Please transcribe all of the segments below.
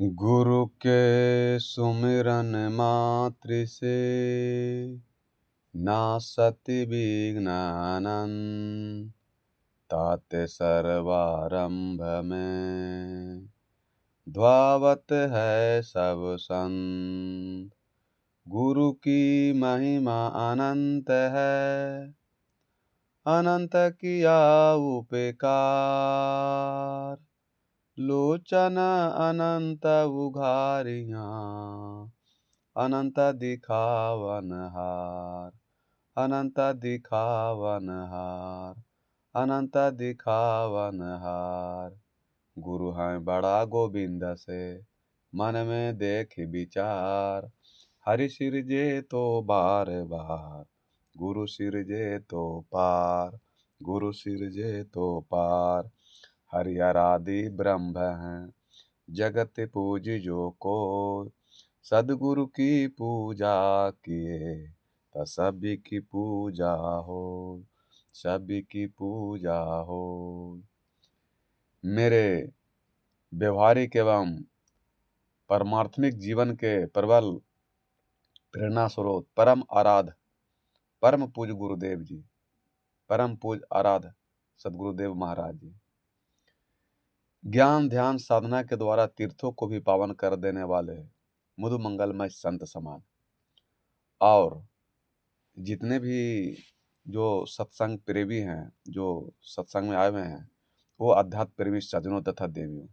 गुरु के सुमिरन मात्र से नासति विघ्नानन् ताते सर्वारंभ में ध्यावत है सब संत। गुरु की महिमा अनंत है, अनंत किया उपकार। लोचन अनंत उघारियां, अनंत दिखावन हार। अनंत दिखावन हार, अनंत दिखावन हार। गुरु हैं बड़ा गोविंद से, मन में देख विचार। हरि सिरजे तो बार बार, गुरु सिरजे तो पार। गुरु सिरजे तो पार। हरि आराधि ब्रह्म हैं, जगत पूज जो को। सदगुरु की पूजा किए तो सभी की पूजा हो, सभी की पूजा हो। मेरे व्यवहारिक एवं परमार्थमिक जीवन के प्रबल प्रेरणा स्रोत परम आराध परम पूज गुरुदेव जी, परम पूज आराध सदगुरुदेव महाराज जी ज्ञान ध्यान साधना के द्वारा तीर्थों को भी पावन कर देने वाले मधु मंगलमय संत समाज और जितने भी जो सत्संग प्रेमी हैं, जो सत्संग में आए हुए हैं, वो अध्यात्म प्रेमी सज्जनों तथा देवियों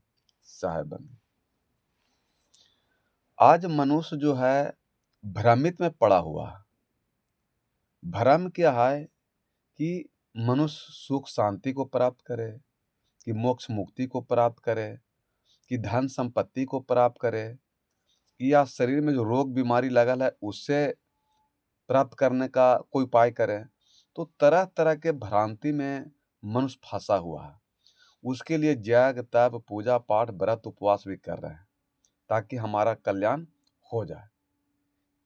साहेबन। आज मनुष्य जो है भ्रमित में पड़ा हुआ है। भ्रम क्या है कि मनुष्य सुख शांति को प्राप्त करे, कि मोक्ष मुक्ति को प्राप्त करे, कि धन संपत्ति को प्राप्त करे, या शरीर में जो रोग बीमारी लगल है उससे प्राप्त करने का कोई उपाय करे। तो तरह तरह के भ्रांति में मनुष्य फंसा हुआ है। उसके लिए जग तप पूजा पाठ व्रत उपवास भी कर रहे हैं ताकि हमारा कल्याण हो जाए,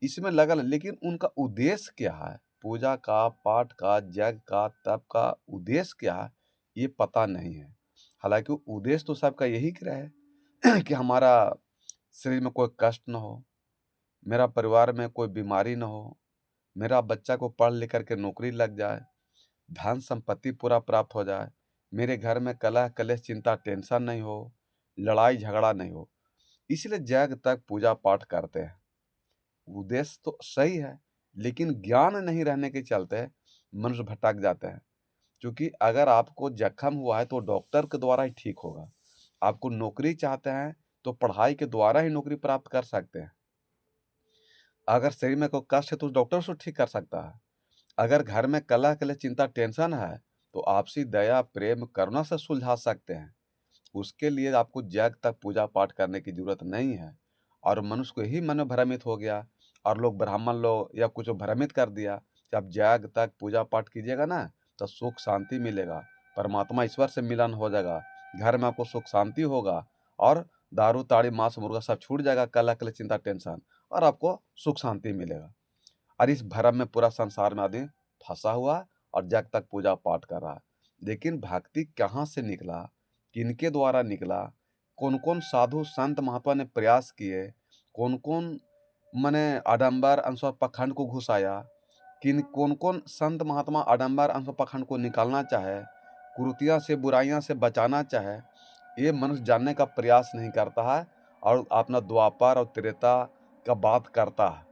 इसमें लगल। लेकिन उनका उद्देश्य क्या है, पूजा का, पाठ का, जग का, तप का उद्देश्य क्या है, ये पता नहीं है। हालांकि उद्देश्य तो सबका यही रहे कि हमारा शरीर में कोई कष्ट न हो, मेरा परिवार में कोई बीमारी न हो, मेरा बच्चा को पढ़ लिख करके नौकरी लग जाए, धन संपत्ति पूरा प्राप्त हो जाए, मेरे घर में कलह कलेश चिंता टेंशन नहीं हो, लड़ाई झगड़ा नहीं हो। इसलिए जग तक पूजा पाठ करते हैं। उद्देश्य तो सही है, लेकिन ज्ञान नहीं रहने के चलते मनुष्य भटक जाते हैं। क्योंकि अगर आपको जख्म हुआ है तो डॉक्टर के द्वारा ही ठीक होगा। आपको नौकरी चाहते हैं तो पढ़ाई के द्वारा ही नौकरी प्राप्त कर सकते हैं। अगर शरीर में कोई कष्ट है तो डॉक्टर उसको ठीक कर सकता है। अगर घर में कलह कलेश चिंता टेंशन है तो आपसी दया प्रेम करुणा से सुलझा सकते हैं। उसके लिए आपको जग तक पूजा पाठ करने की जरूरत नहीं है। और मनुष्य को यही मन भ्रमित हो गया, और लोग ब्राह्मण लोग या कुछ भ्रमित कर दिया कि आप जग तक पूजा पाठ कीजिएगा ना तो सुख शांति मिलेगा, परमात्मा ईश्वर से मिलन हो जाएगा, घर में आपको सुख शांति होगा, और दारू ताड़ी मांस मुर्गा सब छूट जाएगा, कलह कलेश चिंता टेंशन, और आपको सुख शांति मिलेगा। और इस भ्रम में पूरा संसार में आदमी फंसा हुआ है और जग तक पूजा पाठ कर रहा है। लेकिन भक्ति कहाँ से निकला, किनके द्वारा निकला, कौन कौन साधु संत महात्मा ने प्रयास किए, कौन कौन मने आडंबर अंश और पखंड को घुसाया, किन कौन कौन संत महात्मा आडंबर अंश और पखंड को निकालना चाहे, कुरीतियाँ से बुराइयाँ से बचाना चाहे, ये मनुष्य जानने का प्रयास नहीं करता है। और अपना द्वापर और त्रेता का बात करता है,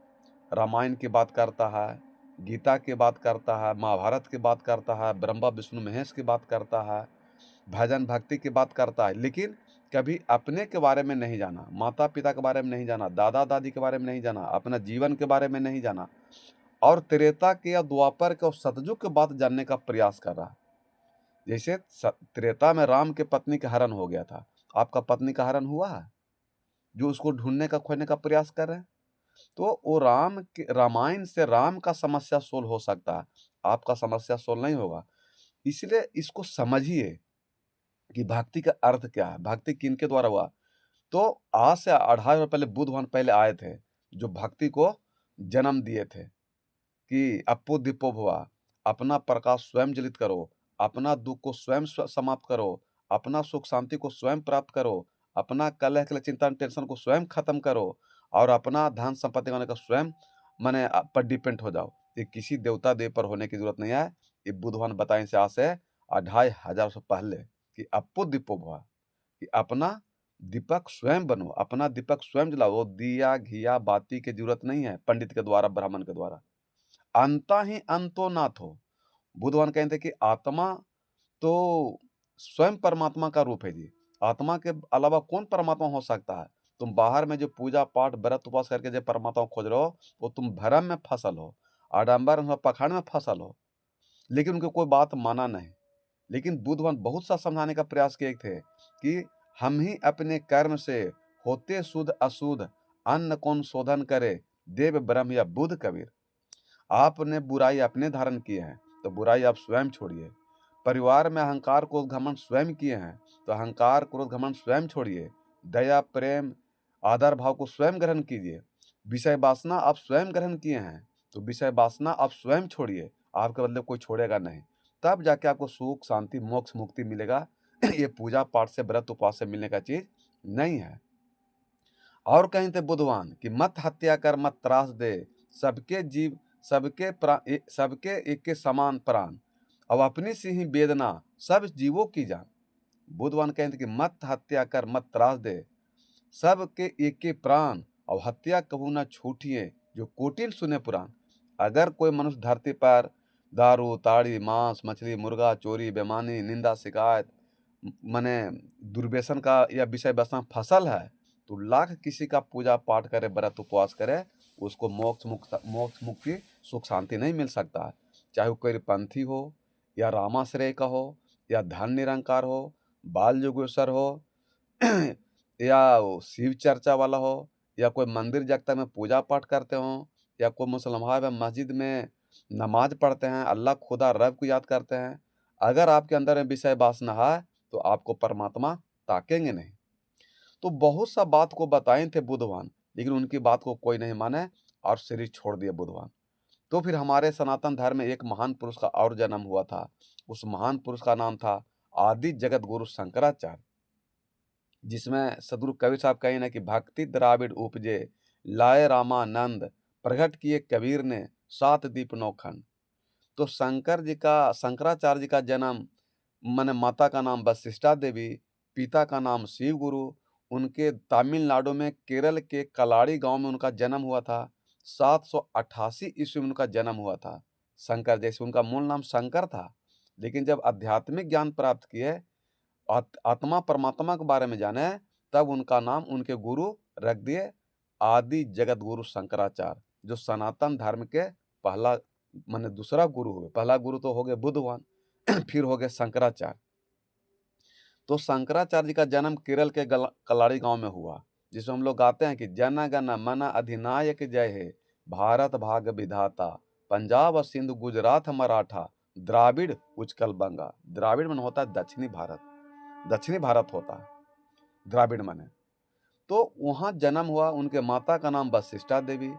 रामायण की बात करता है, गीता की बात करता है, महाभारत की बात करता है, ब्रह्मा विष्णु महेश की बात करता है, भजन भक्ति की बात करता है, लेकिन कभी अपने के बारे में नहीं जाना, माता पिता के बारे में नहीं जाना, दादा दादी के बारे में नहीं जाना, अपना जीवन के बारे में नहीं जाना, और त्रेता के या द्वापर के और सतयुग के बात जानने का प्रयास कर रहा है। जैसे त्रेता में राम के पत्नी का हरण हो गया था, आपका पत्नी का हरण हुआ है जो उसको ढूंढने का खोजने का प्रयास कर रहे हैं। तो वो राम के रामायण से राम का समस्या सोल्व हो सकता है, आपका समस्या सोल्व नहीं होगा। इसलिए इसको समझिए कि भक्ति का अर्थ क्या है, भक्ति किनके द्वारा हुआ। तो आज से 2,500 पहले बुद्ध भगवान पहले आए थे जो भक्ति को जन्म दिए थे कि अप्पो दिप्पो भवा, अपना प्रकाश स्वयं जलित करो, अपना दुख को स्वयं समाप्त करो, अपना सुख शांति को स्वयं प्राप्त करो, अपना कलह के लिए चिंता टेंशन को स्वयं खत्म करो और अपना धन संपत्ति होने का स्वयं माने पर डिपेंड हो जाओ। ये किसी देवता देव पर होने की जरूरत नहीं है। ये बुधवान बताए से आज से 2500 वर्ष पहले कि अप्पो दीपो भवा, कि अपना दीपक स्वयं बनो, अपना दीपक स्वयं जलाओ। वो दिया घिया बाती की जरूरत नहीं है पंडित के द्वारा ब्राह्मण के द्वारा। अंता ही अंतो नाथ हो। बुधवान कहते हैं कि आत्मा तो स्वयं परमात्मा का रूप है जी। आत्मा के अलावा कौन परमात्मा हो सकता है? तुम बाहर में जो पूजा पाठ व्रत उपवास करके जो परमात्मा को खोज रहे हो, वो तुम भ्रम में फसल हो, आडंबर में पखाड़ में फसल हो, लेकिन उनकी कोई बात माना नहीं। लेकिन बुद्धवान बहुत सा समझाने का प्रयास किए थे कि हम ही अपने कर्म से होते शुद्ध अशुद्ध, अन्न कौन शोधन करे, देव ब्रह्म या बुध कबीर। आपने बुराई अपने धारण की है तो बुराई आप स्वयं छोड़िए। परिवार में अहंकार क्रोध घमंड स्वयं किए हैं तो अहंकार क्रोध घमंड स्वयं छोड़िए। दया प्रेम आदर भाव को स्वयं ग्रहण कीजिए। विषय वासना आप स्वयं ग्रहण किए हैं तो विषय वासना आप स्वयं छोड़िए। आपके बदले कोई छोड़ेगा नहीं। तब जाके आपको सुख शांति मोक्ष मुक्ति मिलेगा। ये पूजा पाठ से व्रत उपवास से मिलने का चीज नहीं है। और कहीं थे बुधवान कि मत हत्या कर मत त्रास दे, सबके जीव सबके एक के समान प्राण, अब अपनी सी ही वेदना सब जीवों की जान। बुधवान कहते कि मत हत्या कर मत त्रास दे, सबके एक के प्राण और हत्या कबू न छूटिए, जो कोटिल सुने पुराण। अगर कोई मनुष्य धरती पर दारू ताड़ी मांस मछली मुर्गा चोरी बेमानी निंदा शिकायत मने दुर्व्यसन का या विषय व्यसन फसल है तो लाख किसी का पूजा पाठ करे व्रत उपवास करे, उसको मोक्ष मुक्ति सुख शांति नहीं मिल सकता है। चाहे वो कोई पंथी हो या रामाश्रय का हो या धन निरंकार हो, बाल योगेश्वर हो या वो शिव चर्चा वाला हो या कोई मंदिर जगता में पूजा पाठ करते हो या कोई मुसलमान में मस्जिद में नमाज पढ़ते हैं, अल्लाह खुदा रब को याद करते हैं। अगर आपके अंदर में विषय वासना है तो आपको परमात्मा ताकेंगे नहीं। तो बहुत सा बात को बताए थे बुधवान, लेकिन उनकी बात को कोई नहीं माने और शरीर छोड़ दिया बुधवान। तो फिर हमारे सनातन धर्म में एक महान पुरुष का और जन्म हुआ था। उस महान पुरुष का नाम था आदि जगत गुरु शंकराचार्य, जिसमें सदगुरु कबीर साहब कहे ना कि भक्ति द्राविड उपजे, लाए रामानंद, प्रकट किए कबीर ने, सात दीप नौ खंड। तो शंकराचार्य जी का जन्म माने माता का नाम वशिष्ठा देवी, पिता का नाम शिव गुरु। उनके तमिलनाडु में केरल के कलाड़ी गांव में उनका जन्म हुआ था। 788 ईस्वी में उनका जन्म हुआ था। शंकर जैसे उनका मूल नाम शंकर था, लेकिन जब आध्यात्मिक ज्ञान प्राप्त किए, आत्मा परमात्मा के बारे में जाने, तब उनका नाम उनके गुरु रख दिए आदि जगत गुरु शंकराचार्य, जो सनातन धर्म के पहला माने दूसरा गुरु हुए। पहला गुरु तो हो गए बुद्धवान फिर हो गए शंकराचार्य। तो शंकराचार्य जी का जन्म केरल के कलाड़ी गांव में हुआ, जिसमें हम लोग गाते हैं कि जन गण मन अधिनायक जय हे, भारत भाग विधाता, पंजाब और सिंधु गुजरात मराठा, द्राविड़ उचकल बंगा। द्राविड़ मन होता है दक्षिणी भारत, दक्षिणी भारत होता है द्राविड़ माने। तो वहाँ जन्म हुआ। उनके माता का नाम वशिष्ठा देवी,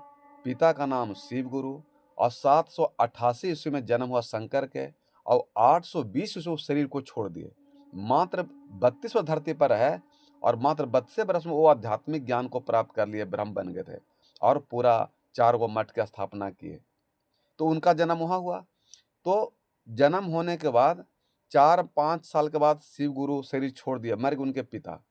पिता का नाम शिव गुरु, और 788 ईस्वी में जन्म हुआ शंकर के, और 820 ईस्वी शरीर को छोड़ दिए। मात्र 32 धरती पर है, और मात्र 32 वर्ष में वो आध्यात्मिक ज्ञान को प्राप्त कर लिए, ब्रह्म बन गए थे और पूरा 4 गो मठ की स्थापना किए। तो उनका जन्म वहाँ हुआ। तो जन्म होने के बाद 4-5 साल के बाद शिव गुरु शरीर छोड़ दिया, मर गए उनके पिता।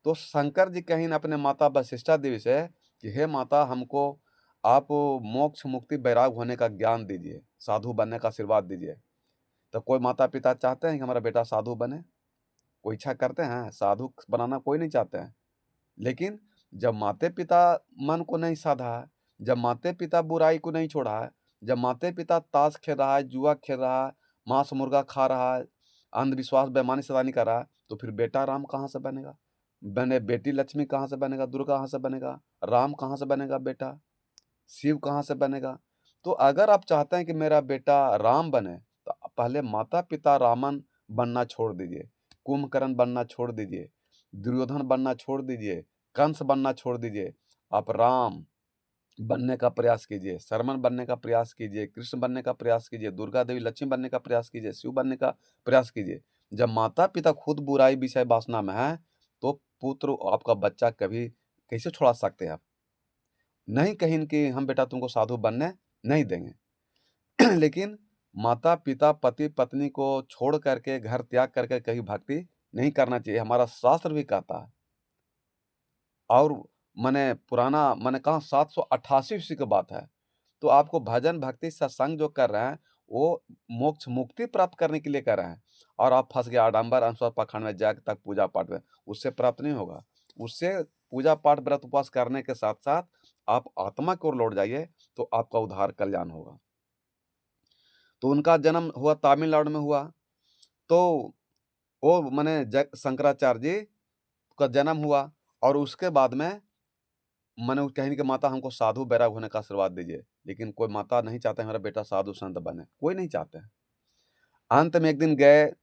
तो शंकर जी कहीं न अपने माता वशिष्ठा देवी से कि हे माता, हमको आप मोक्ष मुक्ति वैराग होने का ज्ञान दीजिए, साधु बनने का आशीर्वाद दीजिए। तो कोई माता पिता चाहते हैं कि हमारा बेटा साधु बने? कोई इच्छा करते हैं? साधु बनाना कोई नहीं चाहते हैं। लेकिन जब माते पिता मन को नहीं साधा है, जब माते पिता बुराई को नहीं छोड़ा है, जब माते पिता ताश खेल रहा है, जुआ खेल रहा है, मांस मुर्गा खा रहा है, अंधविश्वास बेईमानी सैतानी कर रहा है, तो फिर बेटा राम कहाँ से बनेगा? बेटी लक्ष्मी कहाँ से बनेगा? दुर्गा कहाँ से बनेगा? राम कहाँ से बनेगा बेटा? शिव कहाँ से बनेगा? तो अगर आप चाहते हैं कि मेरा बेटा राम बने, तो पहले माता पिता रामन बनना छोड़ दीजिए, कुंभकर्ण बनना छोड़ दीजिए, दुर्योधन बनना छोड़ दीजिए, कंस बनना छोड़ दीजिए। आप राम बनने का प्रयास कीजिए, शरमन बनने का प्रयास कीजिए, कृष्ण बनने का प्रयास कीजिए, दुर्गा देवी लक्ष्मी बनने का प्रयास कीजिए, शिव बनने का प्रयास कीजिए। जब माता पिता खुद बुराई विषय वासना में है, तो पुत्र आपका बच्चा कभी कैसे छुड़ा सकते हैं आप? नहीं कहीं कि हम बेटा तुमको साधु बनने नहीं देंगे। लेकिन माता-पिता, पति-पत्नी को छोड़ करके, घर त्याग करके कहीं भक्ति नहीं करना चाहिए, हमारा शास्त्र भी कहता है। और माने पुराना मैंने कहा 788 ईस्वी की बात है। तो आपको भजन, भक्ति, सत्संग जो कर रहे हैं, वो मोक्ष मुक्ति प्राप्त करने के लिए कर रहे हैं और आप फँस गए आडंबर, अनसुआ, पाखंड में जाके तक पूजा-पाठ में, उससे प्राप्त नहीं होगा। उससे पूजा-पाठ, व्रत, उपवास करने के साथ-साथ आप आत्मा की ओर लौट जाइए, तो आपका उद्धार, कल्याण होगा। तो उनका जन्म हुआ तमिलनाडु में हुआ, तो वो माने ज शंकराचार्य जी का जन्म हुआ और उसके बाद में माने वो कहीं कि माता हमको साधु बैराग होने का आशीर्वाद दीजिए, लेकिन कोई माता नहीं चाहते हमारा बेटा साधु संत बने, कोई नहीं चाहते हैं। अंत में एक दिन गए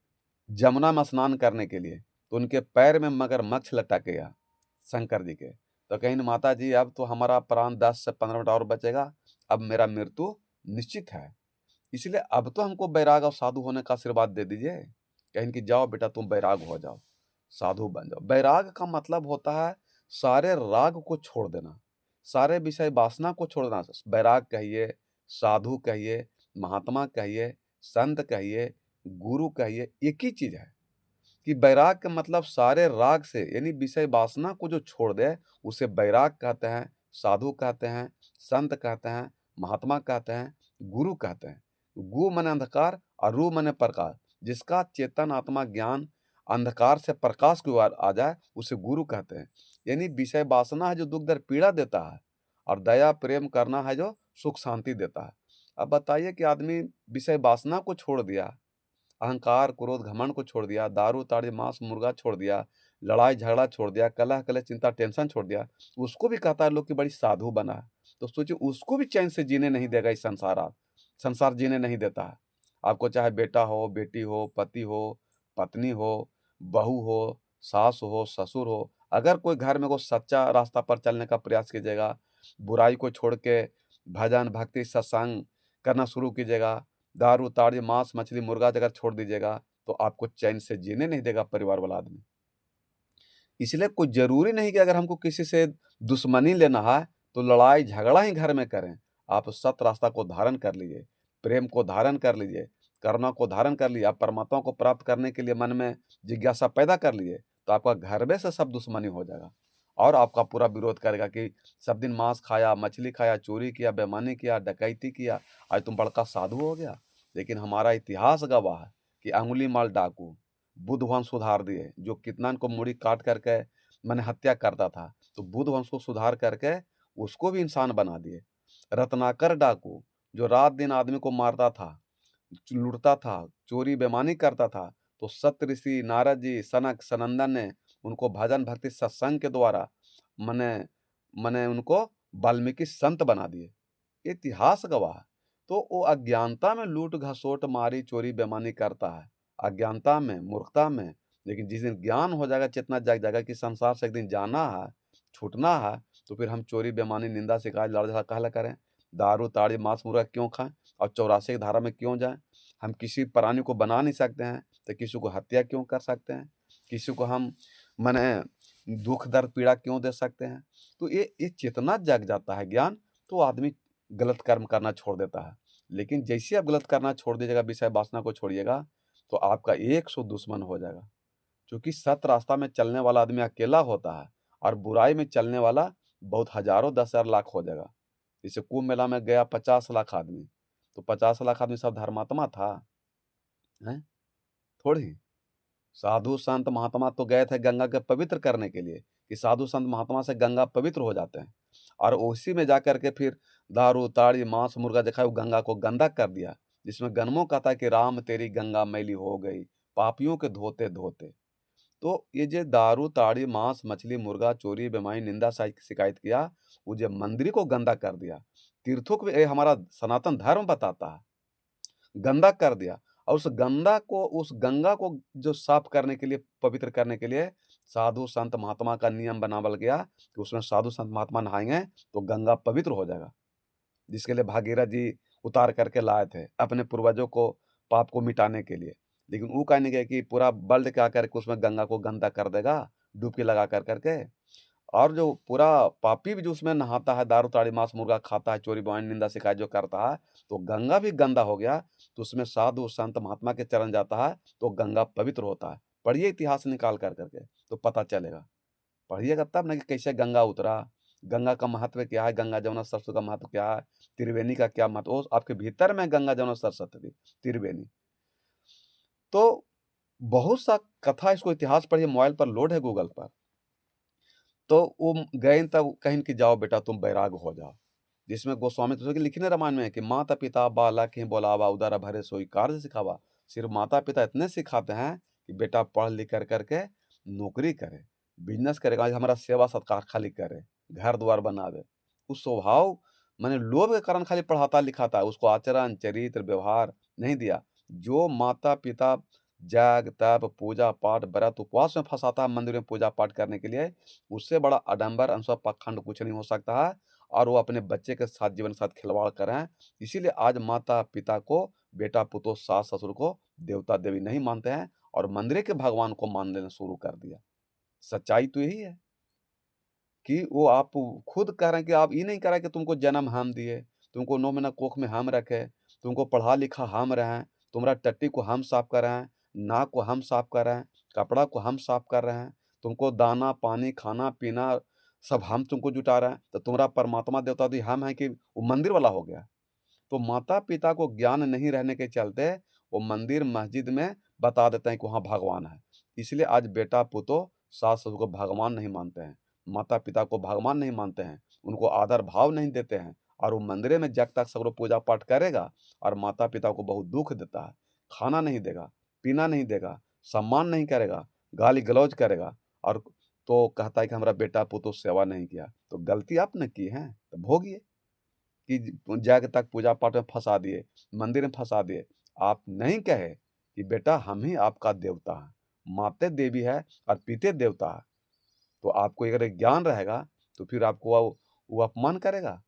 जमुना में स्नान करने के लिए, तो उनके पैर में मगरमच्छ लटक गया, शंकर जी के। तो कहीं माता जी अब तो हमारा प्राण 10 से 15 मिनट और बचेगा, अब मेरा मृत्यु निश्चित है। इसलिए अब तो हमको बैराग और साधु होने का आशीर्वाद दे दीजिए। कहें कि जाओ बेटा तुम बैराग हो जाओ, साधु बन जाओ। बैराग का मतलब होता है सारे राग को छोड़ देना, सारे विषय वासना को छोड़ देना। बैराग कहिए, साधु कहिए, महात्मा कहिए, संत कहिए, गुरु कहिए, एक ही चीज़ है कि बैराग का मतलब सारे राग से यानी विषय वासना को जो छोड़ दे, उसे बैराग कहते हैं, साधु कहते हैं, संत कहते हैं, महात्मा कहते हैं, गुरु कहते हैं। गु माने अंधकार और रु माने प्रकाश, जिसका चेतन आत्मा ज्ञान अंधकार से प्रकाश की ओर आ जाए, उसे गुरु कहते हैं। यानी विषय वासना है जो दुख दर्द पीड़ा देता है और दया प्रेम करना है जो सुख शांति देता है। अब बताइए कि आदमी विषय वासना को छोड़ दिया, अहंकार, क्रोध, घमंड को छोड़ दिया, दारू, ताड़ी, मांस, मुर्गा छोड़ दिया, लड़ाई झगड़ा छोड़ दिया, कलह कलेश, चिंता, टेंशन छोड़ दिया, उसको भी कहता है लोग कि बड़ी साधु बना है। तो सोचिए उसको भी चैन से जीने नहीं देगा इस संसार, आप संसार जीने नहीं देता है। आपको चाहे बेटा हो, बेटी हो, पति हो, पत्नी हो, बहू हो, सास हो, ससुर हो, अगर कोई घर में को सच्चा रास्ता पर चलने का प्रयास कीजिएगा, बुराई को छोड़ के भजन, भक्ति, सत्संग करना शुरू कीजिएगा, दारू, ताड़ी, मांस, मछली, मुर्गा अगर छोड़ दीजिएगा, तो आपको चैन से जीने नहीं देगा परिवार वाला आदमी। इसलिए कोई ज़रूरी नहीं कि अगर हमको किसी से दुश्मनी लेना है, तो लड़ाई झगड़ा ही घर में करें। आप सत रास्ता को धारण कर लीजिए, प्रेम को धारण कर लीजिए, करुणा को धारण कर लीजिए। आप परमात्मा को प्राप्त करने के लिए मन में जिज्ञासा पैदा कर लीजिए, तो आपका घर में से सब दुश्मनी हो जाएगा और आपका पूरा विरोध करेगा कि सब दिन मांस खाया, मछली खाया, चोरी किया, बेईमानी किया, डकैती किया, आज तुम बड़का साधु हो गया। लेकिन हमारा इतिहास गवाह है कि अंगुली माल डाकू बुद्ध वंश सुधार दिए, जो कितनन को मुड़ी काट करके माने हत्या करता था, तो बुद्ध वंश को सुधार करके उसको भी इंसान बना दिए। रत्नाकर डाकू जो रात दिन आदमी को मारता था, लूटता था, चोरी बेईमानी करता था, तो सत ऋषि, नारद जी, सनक, सनंदन ने उनको भजन भक्ति सत्संग के द्वारा मने मने उनको वाल्मीकि संत बना दिए। इतिहास गवाह है। तो वो अज्ञानता में लूट घसोट मारी चोरी बेईमानी करता है, अज्ञानता में, मूर्खता में। लेकिन जिस दिन ज्ञान हो जाएगा, चेतना जाग जाएगा कि संसार से एक दिन जाना है, छूटना है, तो फिर हम चोरी बेईमानी निंदा शिकायत लड़ झगड़ा काहे ला करें, दारू ताड़ी मांस मुर्गा क्यों खाएं और 84 की धारा में क्यों जाएं। हम किसी प्राणी को बना नहीं सकते हैं, तो किसी को हत्या क्यों कर सकते हैं, किसी को हम मने दुख दर्द पीड़ा क्यों दे सकते हैं। तो ये चेतना जग जाता है ज्ञान, तो आदमी गलत कर्म करना छोड़ देता है। लेकिन जैसे आप गलत करना छोड़ दीजिएगा, विषय वासना को छोड़िएगा, तो आपका 100 दुश्मन हो जाएगा। क्योंकि सत रास्ता में चलने वाला आदमी अकेला होता है और बुराई में चलने वाला बहुत हज़ारों 10,000 लाख हो जाएगा। जैसे कुंभ मेला में गया 50 लाख आदमी, तो 50 लाख आदमी सब धर्मात्मा था? हैं? थोड़ी। साधु संत महात्मा तो गए थे गंगा के पवित्र करने के लिए, कि साधु संत महात्मा से गंगा पवित्र हो जाते हैं और उसी में जाकर के फिर दारू ताड़ी मांस मुर्गा देखा वो गंगा को गंदा कर दिया, जिसमें गन्मों कहता है कि राम तेरी गंगा मैली हो गई पापियों के धोते धोते। तो ये जो दारू ताड़ी मांस मछली मुर्गा चोरी बेईमानी निंदा शिकायत किया, वो जो मंदिर को गंदा कर दिया, तीर्थों को भी ये हमारा सनातन धर्म बताता है, गंदा कर दिया। और उस गंगा को जो साफ करने के लिए, पवित्र करने के लिए साधु संत महात्मा का नियम बनावल गया कि उसमें साधु संत महात्मा नहाएँगे तो गंगा पवित्र हो जाएगा। जिसके लिए भागीरथ जी उतार करके लाए थे अपने पूर्वजों को पाप को मिटाने के लिए। लेकिन वो कहने गए कि पूरा बल्ट के आकर के उसमें गंगा को गंदा कर देगा, डुबकी लगा कर के। और जो पूरा पापी भी जो उसमें नहाता है, दारू ताड़ी मांस मुर्गा खाता है, चोरी बवानी निंदा शिकायत जो करता है, तो गंगा भी गंदा हो गया। तो उसमें साधु संत महात्मा के चरण जाता है तो गंगा पवित्र होता है। पढ़िए इतिहास निकाल कर के तो पता चलेगा। पढ़िएगा तब ना कि कैसे गंगा उतरा, गंगा का महत्व क्या है, गंगा जमुना सरस्वती का महत्व क्या है, त्रिवेणी का क्या महत्व, वो आपके भीतर में गंगा जमुना सरस्वती त्रिवेणी। तो बहुत सा कथा, इसको इतिहास पढ़िए, मोबाइल पर लोड है गूगल पर। तो वो गए तब कहीं कि जाओ बेटा तुम बैराग हो जाओ, जिसमें गोस्वामी तुलसी के लिखने रामायण में है कि माता पिता बालक ही बोलावा उदर भरे सोई कार्य सिखावा। सिर्फ माता पिता इतने सिखाते हैं कि बेटा पढ़ लिख कर के नौकरी करे, बिजनेस करेगा, आज हमारा सेवा सत्कार खाली करे, घर द्वार बनावे। उस स्वभाव मैंने लोभ के कारण खाली पढ़ाता लिखाता है, उसको आचरण चरित्र व्यवहार नहीं दिया। जो माता पिता जाग तप पूजा पाठ व्रत उपवास में फंसाता है मंदिर में पूजा पाठ करने के लिए, उससे बड़ा आडंबर अनसुआ पाखंड कुछ नहीं हो सकता है। और वो अपने बच्चे के साथ जीवन के साथ खिलवाड़ कर रहे हैं। इसीलिए आज माता पिता को, बेटा पुतों सास ससुर को देवता देवी नहीं मानते हैं और मंदिर के भगवान को मान लेना शुरू कर दिया। सच्चाई तो यही है कि वो आप खुद कह रहे हैं कि आप ये नहीं कह रहे कि तुमको जन्म हम दिए, तुमको 9 महीना कोख में हम रखे, तुमको पढ़ा लिखा हम रहे हैं, तुम्हारा टट्टी को हम साफ कर रहे हैं, नाक को हम साफ कर रहे हैं, कपड़ा को हम साफ कर रहे हैं, तुमको दाना पानी खाना पीना सब हम तुमको जुटा रहे हैं, तो तुम्हारा परमात्मा देवता भी हम हैं कि वो मंदिर वाला हो गया। तो माता पिता को ज्ञान नहीं रहने के चलते वो मंदिर मस्जिद में बता देते हैं कि वहाँ भगवान है। इसलिए आज बेटा पुतों सास ससुर को भगवान नहीं मानते हैं, माता पिता को भगवान नहीं मानते हैं, उनको आदर भाव नहीं देते हैं। और वो मंदिर में जब तक सगरों पूजा पाठ करेगा और माता पिता को बहुत दुख देता है, खाना नहीं देगा, पीना नहीं देगा, सम्मान नहीं करेगा, गाली गलौज करेगा, और तो कहता है कि हमारा बेटा पुतों सेवा नहीं किया। तो गलती आपने की है तो भोगिए कि जाके तक पूजा पाठ में फंसा दिए, मंदिर में फंसा दिए। आप नहीं कहे कि बेटा हम ही आपका देवता है, माते देवी है और पिते देवता है। तो आपको अगर ज्ञान रहेगा तो फिर आपको वो अपमान करेगा,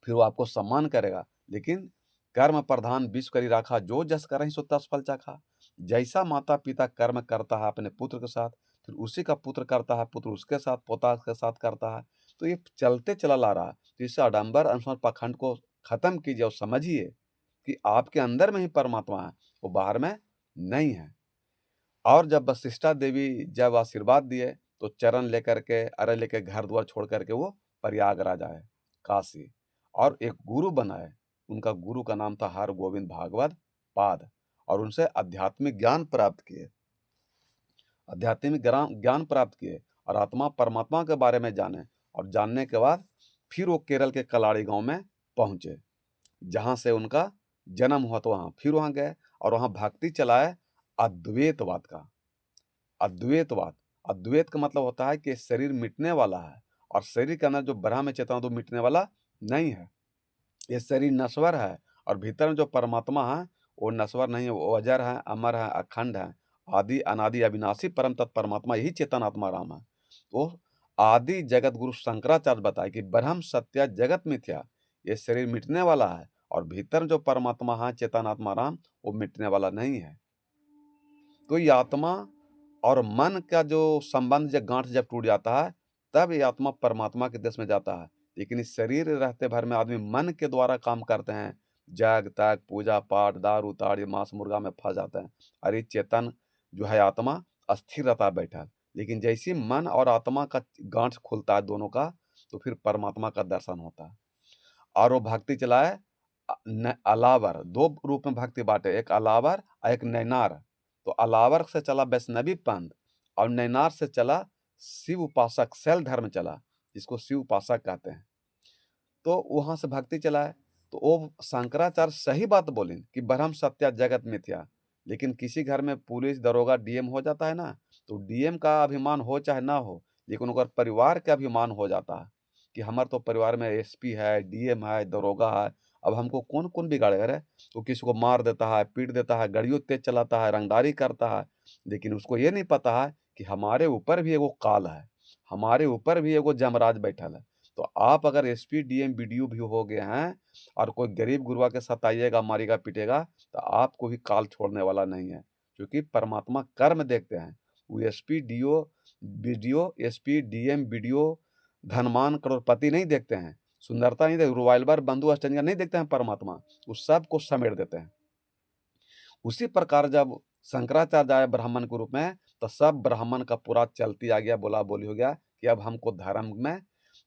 फिर वो आपको सम्मान करेगा। लेकिन कर्म प्रधान विश्व करी राखा, जो जस करहि सो तस फल चाखा। जैसा माता पिता कर्म करता है अपने पुत्र के साथ, फिर उसी का पुत्र करता है, पुत्र उसके साथ पोता के साथ करता है। तो ये चलते चला ला रहा है। तो इस आडंबर अनुसार पाखंड को खत्म कीजिए और समझिए कि आपके अंदर में ही परमात्मा है, वो बाहर में नहीं है। और जब वशिष्ठा देवी जब आशीर्वाद दिए तो चरण लेकर के अरे लेके घर द्वार छोड़ करके वो प्रयागराज आए, काशी, और एक गुरु बनाए। उनका गुरु का नाम था हर गोविंद भागवत पाद, और उनसे आध्यात्मिक ज्ञान प्राप्त किए, आध्यात्मिक ज्ञान प्राप्त किए और आत्मा परमात्मा के बारे में जाने। और जानने के बाद फिर वो केरल के कलाड़ी गांव में पहुंचे, जहां से उनका जन्म हुआ। तो वहां फिर वहां गए और वहां भक्ति चलाए अद्वैतवाद का। अद्वैतवाद, अद्वैत का मतलब होता है कि शरीर मिटने वाला है और शरीर के अंदर जो ब्रह्म चेतना तो मिटने वाला नहीं है। ये शरीर नश्वर है और भीतर में जो परमात्मा है वो नश्वर नहीं है, वो अजर है, अमर है, अखंड है, आदि अनादि अविनाशी परम तत् परमात्मा, यही चेतन आत्मा राम है। तो आदि जगत गुरु शंकराचार्य बताए कि ब्रह्म सत्य जगत मिथ्या, ये शरीर मिटने वाला है और भीतर जो परमात्मा है चेतन आत्मा राम, वो मिटने वाला नहीं है। तो ये आत्मा और मन का जो संबंध, जब गांठ जब टूट जाता है तब ये आत्मा परमात्मा के देश में जाता है। लेकिन इस शरीर रहते भर में आदमी मन के द्वारा काम करते हैं, जग तक पूजा पाठ दारू ताड़ी मांस मुर्गा में फंस जाते हैं। और ये चेतन जो है आत्मा अस्थिर रहता है बैठा। लेकिन जैसे ही मन और आत्मा का गांठ खुलता है दोनों का, तो फिर परमात्मा का दर्शन होता है। और वो भक्ति चलाए अलावर, दो रूप में भक्ति बांटे, एक अलावर और एक नैनार। तो अलावर से चला वैष्णवी पंथ और नैनार से चला शिव उपासक शैल धर्म चला, जिसको शिव उपासक कहते हैं। तो वहां से भक्ति चलाए। तो वो शंकराचार्य सही बात बोले कि ब्रह्म सत्य जगत मिथ्या। लेकिन किसी घर में पुलिस दरोगा डीएम हो जाता है ना, तो डीएम का अभिमान हो चाहे ना हो, लेकिन उनका परिवार का अभिमान हो जाता है कि हमारे तो परिवार में एसपी है, डीएम है, दरोगा है। अब हमको कौन कौन बिगाड़ेगा रे। तो किसी को मार देता है, पीट देता है, गाड़ियों तेज चलाता है, रंगदारी करता है। लेकिन उसको ये नहीं पता है कि हमारे ऊपर भी एगो काल है, हमारे ऊपर भी एगो जमराज बैठल है। तो आप अगर एसपी डीएम बीडीओ भी हो गए हैं और कोई गरीब गुरबा के साथ आइएगा मारेगा पीटेगा, तो आपको भी काल छोड़ने वाला नहीं है। क्योंकि परमात्मा कर्म देखते हैं, वो SP, DO, BDO, SP, DM, BDO, धनवान, करोड़पति नहीं देखते हैं, सुंदरता नहीं देखते, रिवाल्वर, बंदूक, अस्टंगा नहीं देखते हैं परमात्मा, उस सब को समेट देते हैं। उसी प्रकार जब शंकराचार्य आए ब्राह्मण के रूप में, तो सब ब्राह्मण का पूरा चलती आ गया, बोला बोली हो गया कि अब हमको धर्म में,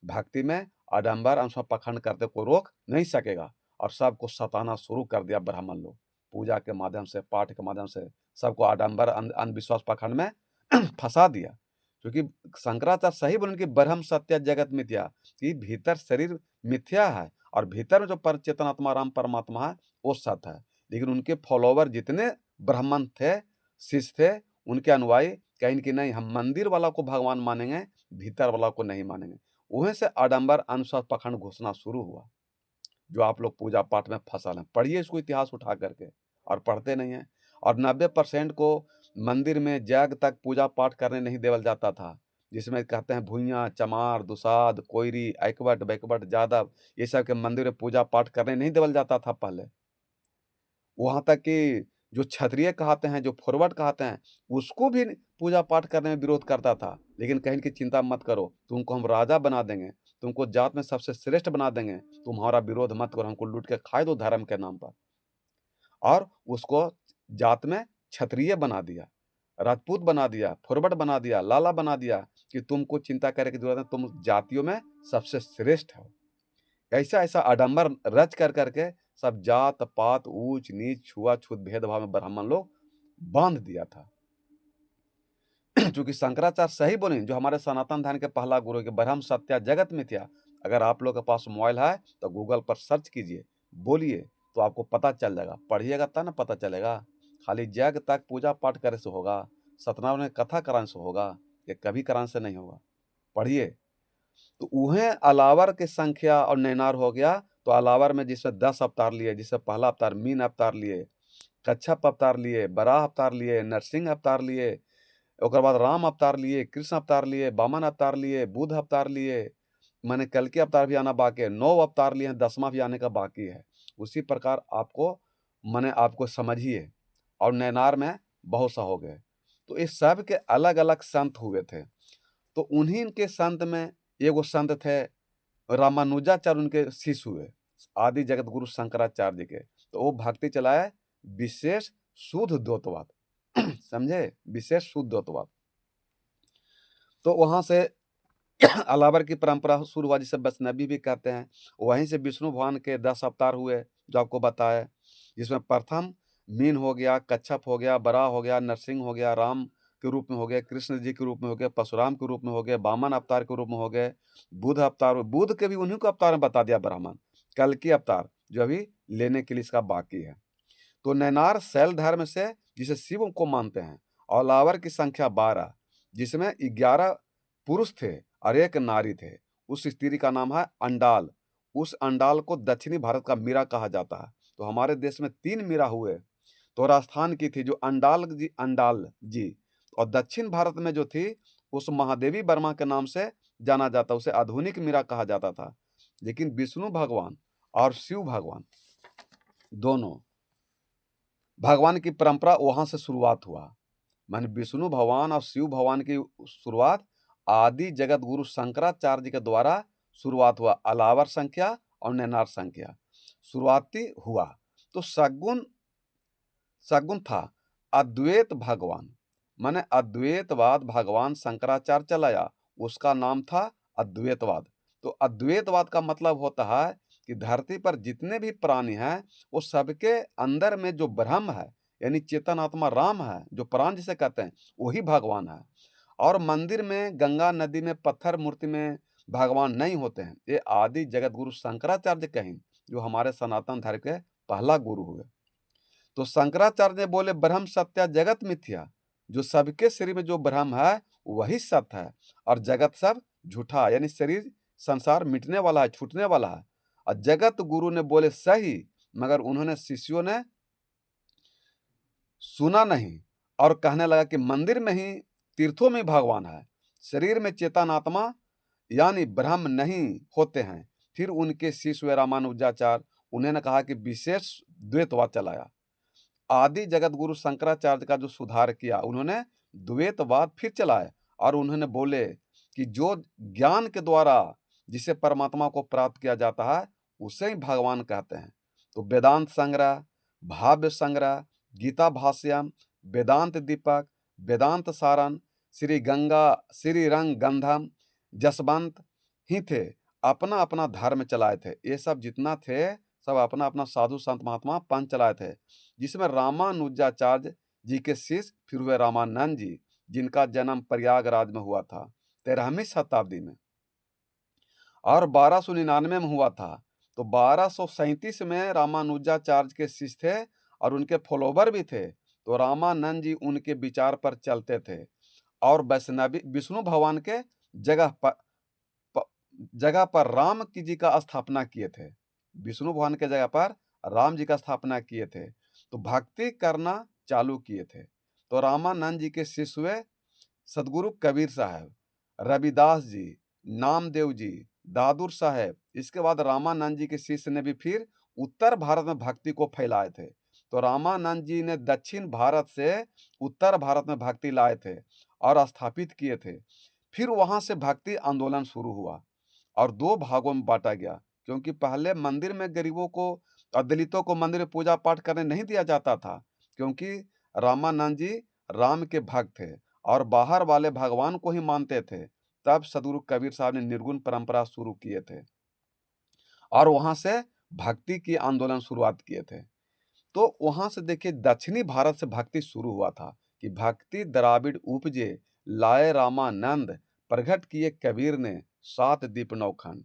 भक्ति में आडंबर अनुसार पखंड करते को रोक नहीं सकेगा, और सबको सताना शुरू कर दिया ब्राह्मण लोग, पूजा के माध्यम से, पाठ के माध्यम से सबको आडंबर अंधविश्वास पखंड में फंसा दिया। क्योंकि शंकराचार्य सही बोले कि ब्रह्म सत्य जगत मिथ्या, कि भीतर शरीर मिथ्या है और भीतर में जो परचेतनात्मा राम परमात्मा है वो सत्य है। लेकिन उनके फॉलोवर जितने ब्राह्मण थे, शिष्य थे, उनके अनुयायी कहीं कि नहीं, हम मंदिर वाला को भगवान मानेंगे, भीतर वाला को नहीं मानेंगे। वहीं से आडंबर अनुसार पखंड घोषणा शुरू हुआ, जो आप लोग पूजा पाठ में फसल हैं। पढ़िए इसको इतिहास उठा करके, और पढ़ते नहीं हैं। और 90% को मंदिर में जग तक पूजा पाठ करने नहीं देवल जाता था, जिसमें कहते हैं भूइयाँ, चमार, दुसाध, कोयरी, ऐकवट, बैकवट, जादव, ये सब के मंदिर में पूजा पाठ करने नहीं देवल जाता था पहले। वहाँ तक कि जो क्षत्रिय कहते हैं, जो फॉरवर्ड कहते हैं, उसको भी पूजा पाठ करने में विरोध करता था। लेकिन कहीं की चिंता मत करो, तुमको हम राजा बना देंगे, तुमको जात में सबसे श्रेष्ठ बना देंगे, तुम हमारा विरोध मत करो, हमको लूट के खाए दो धर्म के नाम पर। और उसको जात में क्षत्रिय बना दिया, राजपूत बना दिया, फॉरवर्ड बना दिया, लाला बना दिया, कि तुमको चिंता करे की जरूरत है, तुम जातियों में सबसे श्रेष्ठ हो। ऐसा ऐसा आडंबर रच कर करके सब जात पात, ऊंच नीच, छुआछूत, भेदभाव में ब्राह्मण लोग बांध दिया था। क्योंकि शंकराचार्य सही बोले, जो हमारे सनातन धर्म के पहला गुरु के ब्रह्म सत्या जगत मिथ्या। अगर आप लोग के पास मोबाइल है तो गूगल पर सर्च कीजिए, बोलिए, तो आपको पता चल जाएगा। पढ़िएगा तब ना पता चलेगा। खाली जग तक पूजा पाठ करे से होगा, सत्यनारायण कथा कराने से होगा, ये कभी कराने से नहीं होगा। पढ़िए। तो उन्हें अलावर की संख्या और नैनार हो गया। तो अलावर में जिसमें 10 अवतार लिए, जिसमें पहला अवतार मीन अवतार लिए, कच्छप अवतार लिए, बराह अवतार लिए, नरसिंह अवतार लिए, ओकर बाद राम अवतार लिए, कृष्ण अवतार लिए, वामन अवतार लिए, बुद्ध अवतार लिए, माने कल्कि अवतार भी आना बाकी है। 9 अवतार लिए हैं, 10वां भी आने का बाकी है। उसी प्रकार आपको माने आपको समझिए। और नैनार में बहुत सा हो गए। तो इस सब के अलग अलग संत हुए थे। तो उन्हीं के संत में एगो संत थे रामानुजाचार्य, उनके शिष्य हुए आदि जगत गुरु शंकराचार्य जी के। तो वो भक्ति चलाए विशेष शुद्ध द्वैतवाद। समझे, विशेष शुद्ध द्वैतवाद। तो वहां से अलावर की परंपरा शुरू हुआ, जिसे वैष्णवी भी कहते हैं। वहीं से विष्णु भगवान के 10 अवतार हुए, जो आपको बताया, जिसमें प्रथम मीन हो गया, कच्छप हो गया, बराह हो गया, नरसिंह हो गया, राम के रूप में हो गए, कृष्ण जी के रूप में हो गए, परशुराम के रूप में हो गए, वामन अवतार के रूप में हो गए, बुद्ध अवतार, बुद्ध के भी उन्हीं को अवतार में बता दिया ब्राह्मण। कल्कि अवतार जो अभी लेने के लिए इसका बाकी है। तो नैनार शैल धर्म से जिसे शिव को मानते हैं, और अलावर की संख्या 12, जिसमें 11 पुरुष थे और 1 नारी थे। उस स्त्री का नाम है अंडाल। उस अंडाल को दक्षिणी भारत का मीरा कहा जाता है। तो हमारे देश में 3 मीरा हुए। तो राजस्थान की थी जो अंडाल जी, और दक्षिण भारत में जो थी उस महादेवी वर्मा के नाम से जाना जाता, उसे आधुनिक मीरा कहा जाता था। लेकिन विष्णु भगवान और शिव भगवान दोनों भगवान की परंपरा वहां से शुरुआत हुआ। माने विष्णु भगवान और शिव भगवान की शुरुआत आदि जगत गुरु शंकराचार्य जी के द्वारा शुरुआत हुआ। अलावर संख्या और नैनार संख्या शुरुआती हुआ। तो सगुण सगुण था अद्वैत भगवान, माने अद्वैतवाद भगवान शंकराचार्य चलाया, उसका नाम था अद्वैतवाद। तो अद्वैतवाद का मतलब होता है कि धरती पर जितने भी प्राणी हैं वो सबके अंदर में जो ब्रह्म है, यानी चेतन आत्मा राम है, जो प्राण जिसे कहते हैं, वही भगवान है। और मंदिर में, गंगा नदी में, पत्थर मूर्ति में भगवान नहीं होते हैं। ये आदि जगत गुरु शंकराचार्य कहीं, जो हमारे सनातन धर्म के पहला गुरु हुए। तो शंकराचार्य ने बोले ब्रह्म सत्य जगत मिथ्या, जो सबके शरीर में जो ब्रह्म है वही सत्य है, और जगत सब झूठा, यानी शरीर संसार मिटने वाला है, छूटने वाला है। और जगत गुरु ने बोले सही, मगर उन्होंने शिष्यों ने सुना नहीं, और कहने लगा कि मंदिर में ही, तीर्थों में भगवान है, शरीर में चेतन आत्मा यानी ब्रह्म नहीं होते हैं। फिर उनके शिष्य हुए रामानुजाचार्य, उन्होंने कहा कि विशेष द्वैतवाद चलाया। आदि जगत गुरु शंकराचार्य का जो सुधार किया, उन्होंने द्वैतवाद फिर चलाए और उन्होंने बोले कि जो ज्ञान के द्वारा जिसे परमात्मा को प्राप्त किया जाता है उसे ही भगवान कहते हैं। तो वेदांत संग्रह, भाव्य संग्रह, गीता भाष्यम, वेदांत दीपक, वेदांत सारण, श्री रंग गंधम, जसवंत ही थे, अपना अपना धर्म चलाए थे। ये सब जितना थे सब अपना अपना साधु संत महात्मा पंथ चलाए थे, जिसमें रामानुजाचार्य जी के शिष्य फिर हुए रामानंद जी, जिनका जन्म प्रयागराज में हुआ था 13वीं शताब्दी में और 1299 में हुआ था। तो 1237 में रामानुजाचार्य के शिष्य थे और उनके फॉलोवर भी थे। तो रामानंद जी उनके विचार पर चलते थे और वैष्णवी विष्णु भगवान के जगह पर जगह पर राम की जी का स्थापना किए थे। विष्णु भगवान के जगह पर राम जी का स्थापना किए थे। तो भक्ति करना चालू किए थे। तो रामानंद जी के शिष्य हुए सदगुरु कबीर साहब, रविदास जी, नामदेव जी, दादुर साहब। इसके बाद रामानंद जी के शिष्य ने भी फिर उत्तर भारत में भक्ति को फैलाए थे। तो रामानंद जी ने दक्षिण भारत से उत्तर भारत में भक्ति लाए थे और स्थापित किए थे। फिर वहां से भक्ति आंदोलन शुरू हुआ और दो भागों में बांटा गया, क्योंकि पहले मंदिर में गरीबों को और दलितों को मंदिर में पूजा पाठ करने नहीं दिया जाता था, क्योंकि रामानंद जी राम के भक्त थे और बाहर वाले भगवान को ही मानते थे। तब सदगुरु कबीर साहब ने निर्गुण परंपरा शुरू किए थे और वहां से भक्ति की आंदोलन शुरुआत किए थे। तो वहां से देखिए दक्षिणी भारत से भक्ति शुरू हुआ था कि भक्ति द्राविड उपजे, लाए रामानंद, प्रगट किए कबीर ने, सात दीप नौखंड।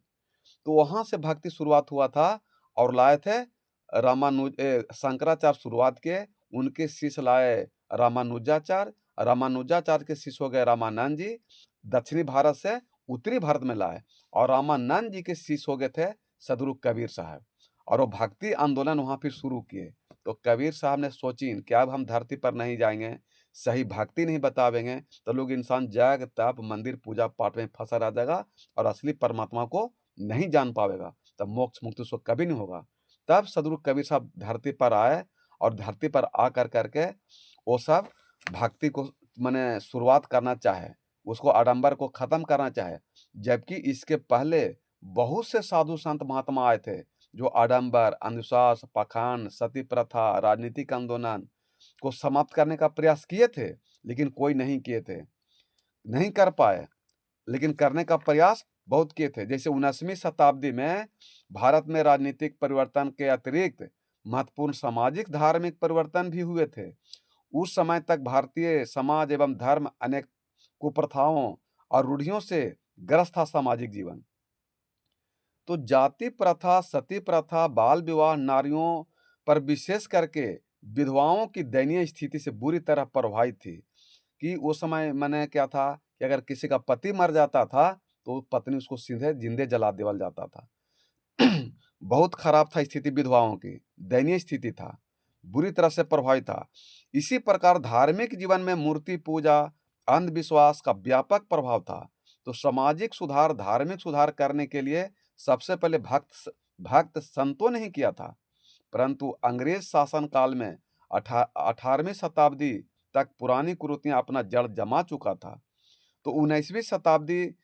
तो वहां से भक्ति शुरुआत हुआ था और लाए थे शंकराचार्य शुरुआत किए, उनके शिष्य लाए रामानुजाचार्य, रामानुजाचार्य के शिष्य हो गए रामानंद जी, दक्षिणी भारत से उत्तरी भारत में लाए और रामानंद जी के शिष्य हो गए थे सदगुरु कबीर साहब और वो भक्ति आंदोलन वहां फिर शुरू किए। तो कबीर साहब ने सोची कि अब हम धरती पर नहीं जाएंगे, सही भक्ति नहीं बतावेंगे तो लोग इंसान जग तप मंदिर पूजा पाठ में फंसा रह जाएगा और असली परमात्मा को नहीं जान पाएगा, तब मोक्ष मुक्ति उसको कभी नहीं होगा। तब सदगुरु कबीर साहब धरती पर आए और धरती पर आकर करके वो सब भक्ति को माने शुरुआत करना चाहे, उसको आडंबर को खत्म करना चाहे। जबकि इसके पहले बहुत से साधु संत महात्मा आए थे जो आडंबर, अंधविश्वास, पाखंड, सती प्रथा, राजनीतिक आंदोलन को समाप्त करने का प्रयास किए थे, लेकिन कोई नहीं किए थे, नहीं कर पाए। लेकिन करने का प्रयास बहुत किए थे। जैसे 19वीं शताब्दी में भारत में राजनीतिक परिवर्तन के अतिरिक्त महत्वपूर्ण सामाजिक धार्मिक परिवर्तन भी हुए थे। उस समय तक भारतीय समाज एवं धर्म अनेक कुप्रथाओं और रूढ़ियों से ग्रस्त था सामाजिक जीवन। तो जाति प्रथा, सती प्रथा, बाल विवाह, नारियों पर विशेष करके विधवाओं की दयनीय स्थिति से बुरी तरह प्रभावित थी कि उस समय मैंने क्या था कि अगर किसी का पति मर जाता था तो पत्नी उसको सीधे जिंदे जला देवल जाता था। बहुत खराब था स्थिति, विधवाओं की दयनीय स्थिति था, बुरी तरह से प्रभावित था। इसी प्रकार धार्मिक जीवन में मूर्ति पूजा, अंधविश्वास का व्यापक प्रभाव था। तो सामाजिक सुधार, धार्मिक सुधार करने के लिए सबसे पहले भक्त संतों ने ही किया था, परंतु अंग्रेज शासन काल में 18वीं शताब्दी तक पुरानी कुरीतियां अपना जड़ जमा चुका था। तो 19वीं शताब्दी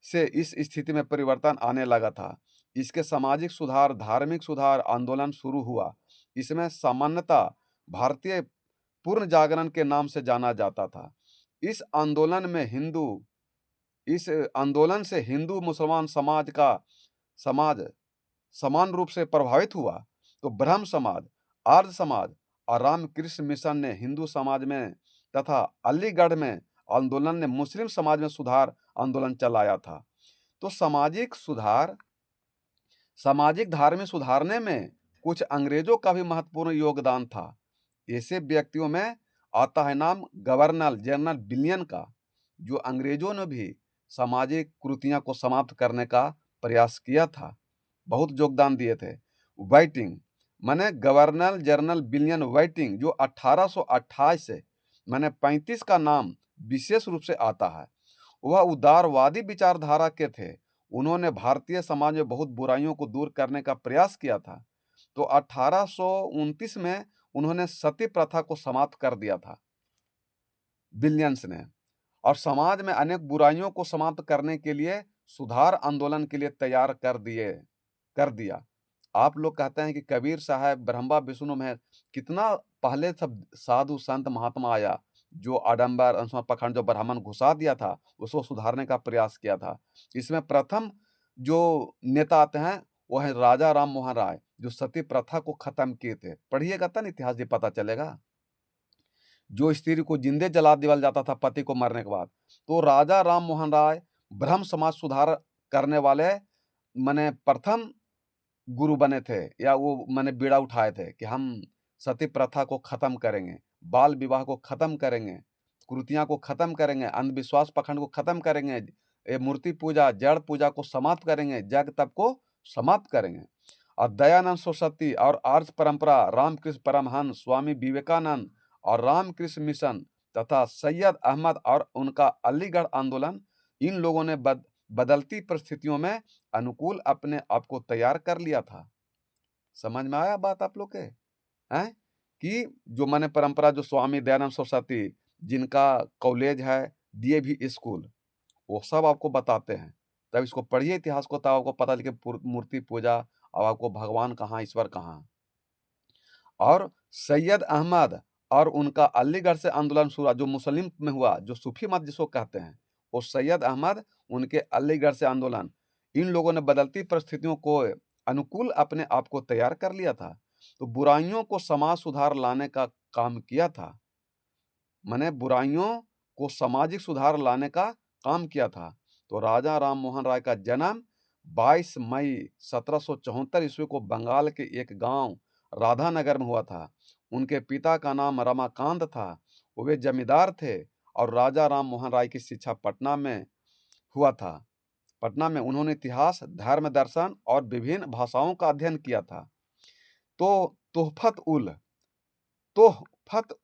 से इस स्थिति में परिवर्तन आने लगा था। इसके सामाजिक सुधार, धार्मिक सुधार आंदोलन शुरू हुआ। इसमें सामान्यतः भारतीय पूर्ण जागरण के नाम से जाना जाता था। इस आंदोलन में इस आंदोलन से हिंदू मुसलमान समाज समान रूप से प्रभावित हुआ। तो ब्रह्म समाज, आर्य समाज और रामकृष्ण मिशन ने हिंदू समाज में तथा अलीगढ़ में आंदोलन ने मुस्लिम समाज में सुधार आंदोलन चलाया था। तो सामाजिक धार्मिक सुधारने में कुछ अंग्रेजों का भी महत्वपूर्ण योगदान था। ऐसे व्यक्तियों में आता है नाम गवर्नर जनरल विलियम का, जो अंग्रेजों ने भी सामाजिक कुरीतियों को समाप्त करने का प्रयास किया था, बहुत योगदान दिए थे। वाइटिंग माने गवर्नर जनरल विलियम वाइटिंग, जो 1828 से माने 35 का नाम विशेष रूप से आता है। वह उदारवादी विचारधारा के थे। उन्होंने भारतीय समाज में बहुत बुराइयों को दूर करने का प्रयास किया था। तो 1829 में उन्होंने सती प्रथा को समाप्त कर दिया था। बिलियंस ने, और समाज में अनेक बुराइयों को समाप्त करने के लिए सुधार आंदोलन के लिए तैयार कर दिया। आप लोग कहते हैं कि कबीर साहब, ब्रह्मा विष्णु में कितना पहले सब साधु संत महात्मा आया, जो आडंबर अनशन पाखंड जो ब्राह्मण घुसा दिया था, उसको सुधारने का प्रयास किया था। इसमें प्रथम जो नेता आते हैं वो है राजा राम मोहन राय, जो सती प्रथा को खत्म किए थे। पढ़िएगा तब इतिहास ये पता चलेगा। जो स्त्री को जिंदे जला दिया जाता था पति को मरने के बाद, तो राजा राम मोहन राय ब्रह्म समाज सुधार करने वाले माने प्रथम गुरु बने थे, या वो माने बीड़ा उठाए थे कि हम सती प्रथा को खत्म करेंगे, बाल विवाह को खत्म करेंगे, कुरीतियां को खत्म करेंगे, अंधविश्वास पखंड को खत्म करेंगे, ये मूर्ति पूजा, जड़ पूजा को समाप्त करेंगे, जग तप को समाप्त करेंगे। और दयानंद सरस्वती और आर्य परंपरा, रामकृष्ण परमहंस, स्वामी विवेकानंद और रामकृष्ण मिशन तथा सैयद अहमद और उनका अलीगढ़ आंदोलन, इन लोगों ने बदलती परिस्थितियों में अनुकूल अपने आप को तैयार कर लिया था। समझ में आया बात आप लोग के? हैं कि जो माने परंपरा, जो स्वामी दयानंद सरस्वती, जिनका कॉलेज है, डीएवी स्कूल, वो सब आपको बताते हैं। तब इसको पढ़िए इतिहास को, तब आपको पता लगे मूर्ति पूजा और आपको भगवान कहाँ, ईश्वर कहाँ। और सैयद अहमद और उनका अलीगढ़ से आंदोलन शुरू, जो मुस्लिम में हुआ, जो सूफी मत जिसको कहते हैं, वो सैयद अहमद, उनके अलीगढ़ से आंदोलन, इन लोगों ने बदलती परिस्थितियों को अनुकूल अपने आप को तैयार कर लिया था। तो बुराइयों को समाज सुधार लाने का काम किया था, माने बुराइयों को सामाजिक सुधार लाने का काम किया था। तो राजा राम मोहन राय का जन्म 22 मई 1774 ईस्वी को बंगाल के एक गांव राधानगर में हुआ था। उनके पिता का नाम रमाकांत था, वे जमींदार थे, और राजा राम मोहन राय की शिक्षा पटना में हुआ था। पटना में उन्होंने इतिहास, धर्म, दर्शन और विभिन्न भाषाओं का अध्ययन किया था। तो तोहफत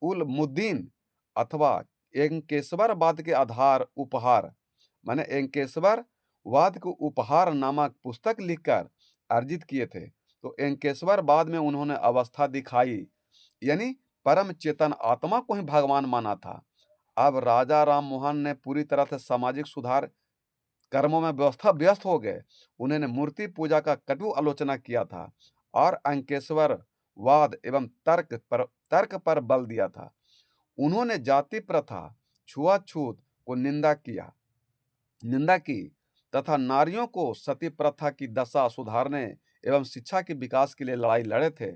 उल मुद्दीन अथवा एंकेश्वरवाद के आधार उपहार, माने एंकेश्वरवाद को उपहार नामक पुस्तक लिखकर अर्जित किए थे। तो एंकेश्वरवाद में उन्होंने अवस्था दिखाई, यानी परम चेतन आत्मा को ही भगवान माना था। अब राजा राम मोहन ने पूरी तरह से सामाजिक सुधार कर्मों में व्यस्त हो गए। उन्होंने मूर्ति पूजा का कटु आलोचना किया था और अंकेश्वरवाद एवं तर्क पर बल दिया था। उन्होंने जाति प्रथा, छुआछूत को निंदा की तथा नारियों को सती प्रथा की दशा सुधारने एवं शिक्षा के विकास के लिए लड़ाई लड़े थे।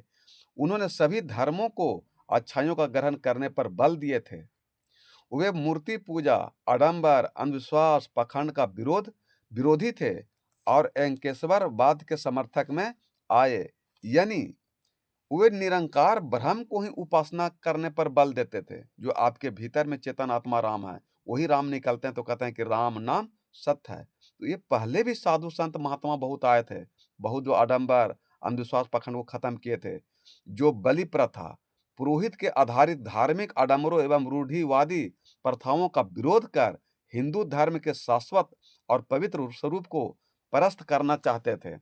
उन्होंने सभी धर्मों को अच्छाइयों का ग्रहण करने पर बल दिए थे। वे मूर्ति पूजा, आडंबर, अंधविश्वास, पाखंड का विरोधी थे और एंकेश्वरवाद के समर्थक में आए, यानी वे निरंकार ब्रह्म को ही उपासना करने पर बल देते थे। जो आपके भीतर में चेतन आत्मा राम है, वही राम निकलते हैं, तो कहते हैं कि राम नाम सत्य है। तो ये पहले भी साधु संत महात्मा बहुत आए थे, बहुत जो आडंबर, अंधविश्वास, पाखंड को खत्म किए थे। जो बलि प्रथा, पुरोहित के आधारित धार्मिक आडंबरों एवं रूढ़िवादी प्रथाओं का विरोध कर हिंदू धर्म के शाश्वत और पवित्र स्वरूप को परस्त करना चाहते थे।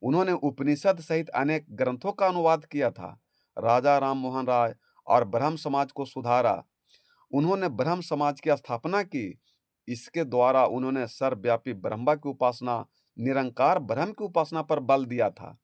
उन्होंने उपनिषद सहित अनेक ग्रंथों का अनुवाद किया था। राजा राम मोहन राय और ब्रह्म समाज को सुधारा। उन्होंने ब्रह्म समाज की स्थापना की। इसके द्वारा उन्होंने सर्वव्यापी ब्रह्मा की उपासना, निरंकार ब्रह्म की उपासना पर बल दिया था।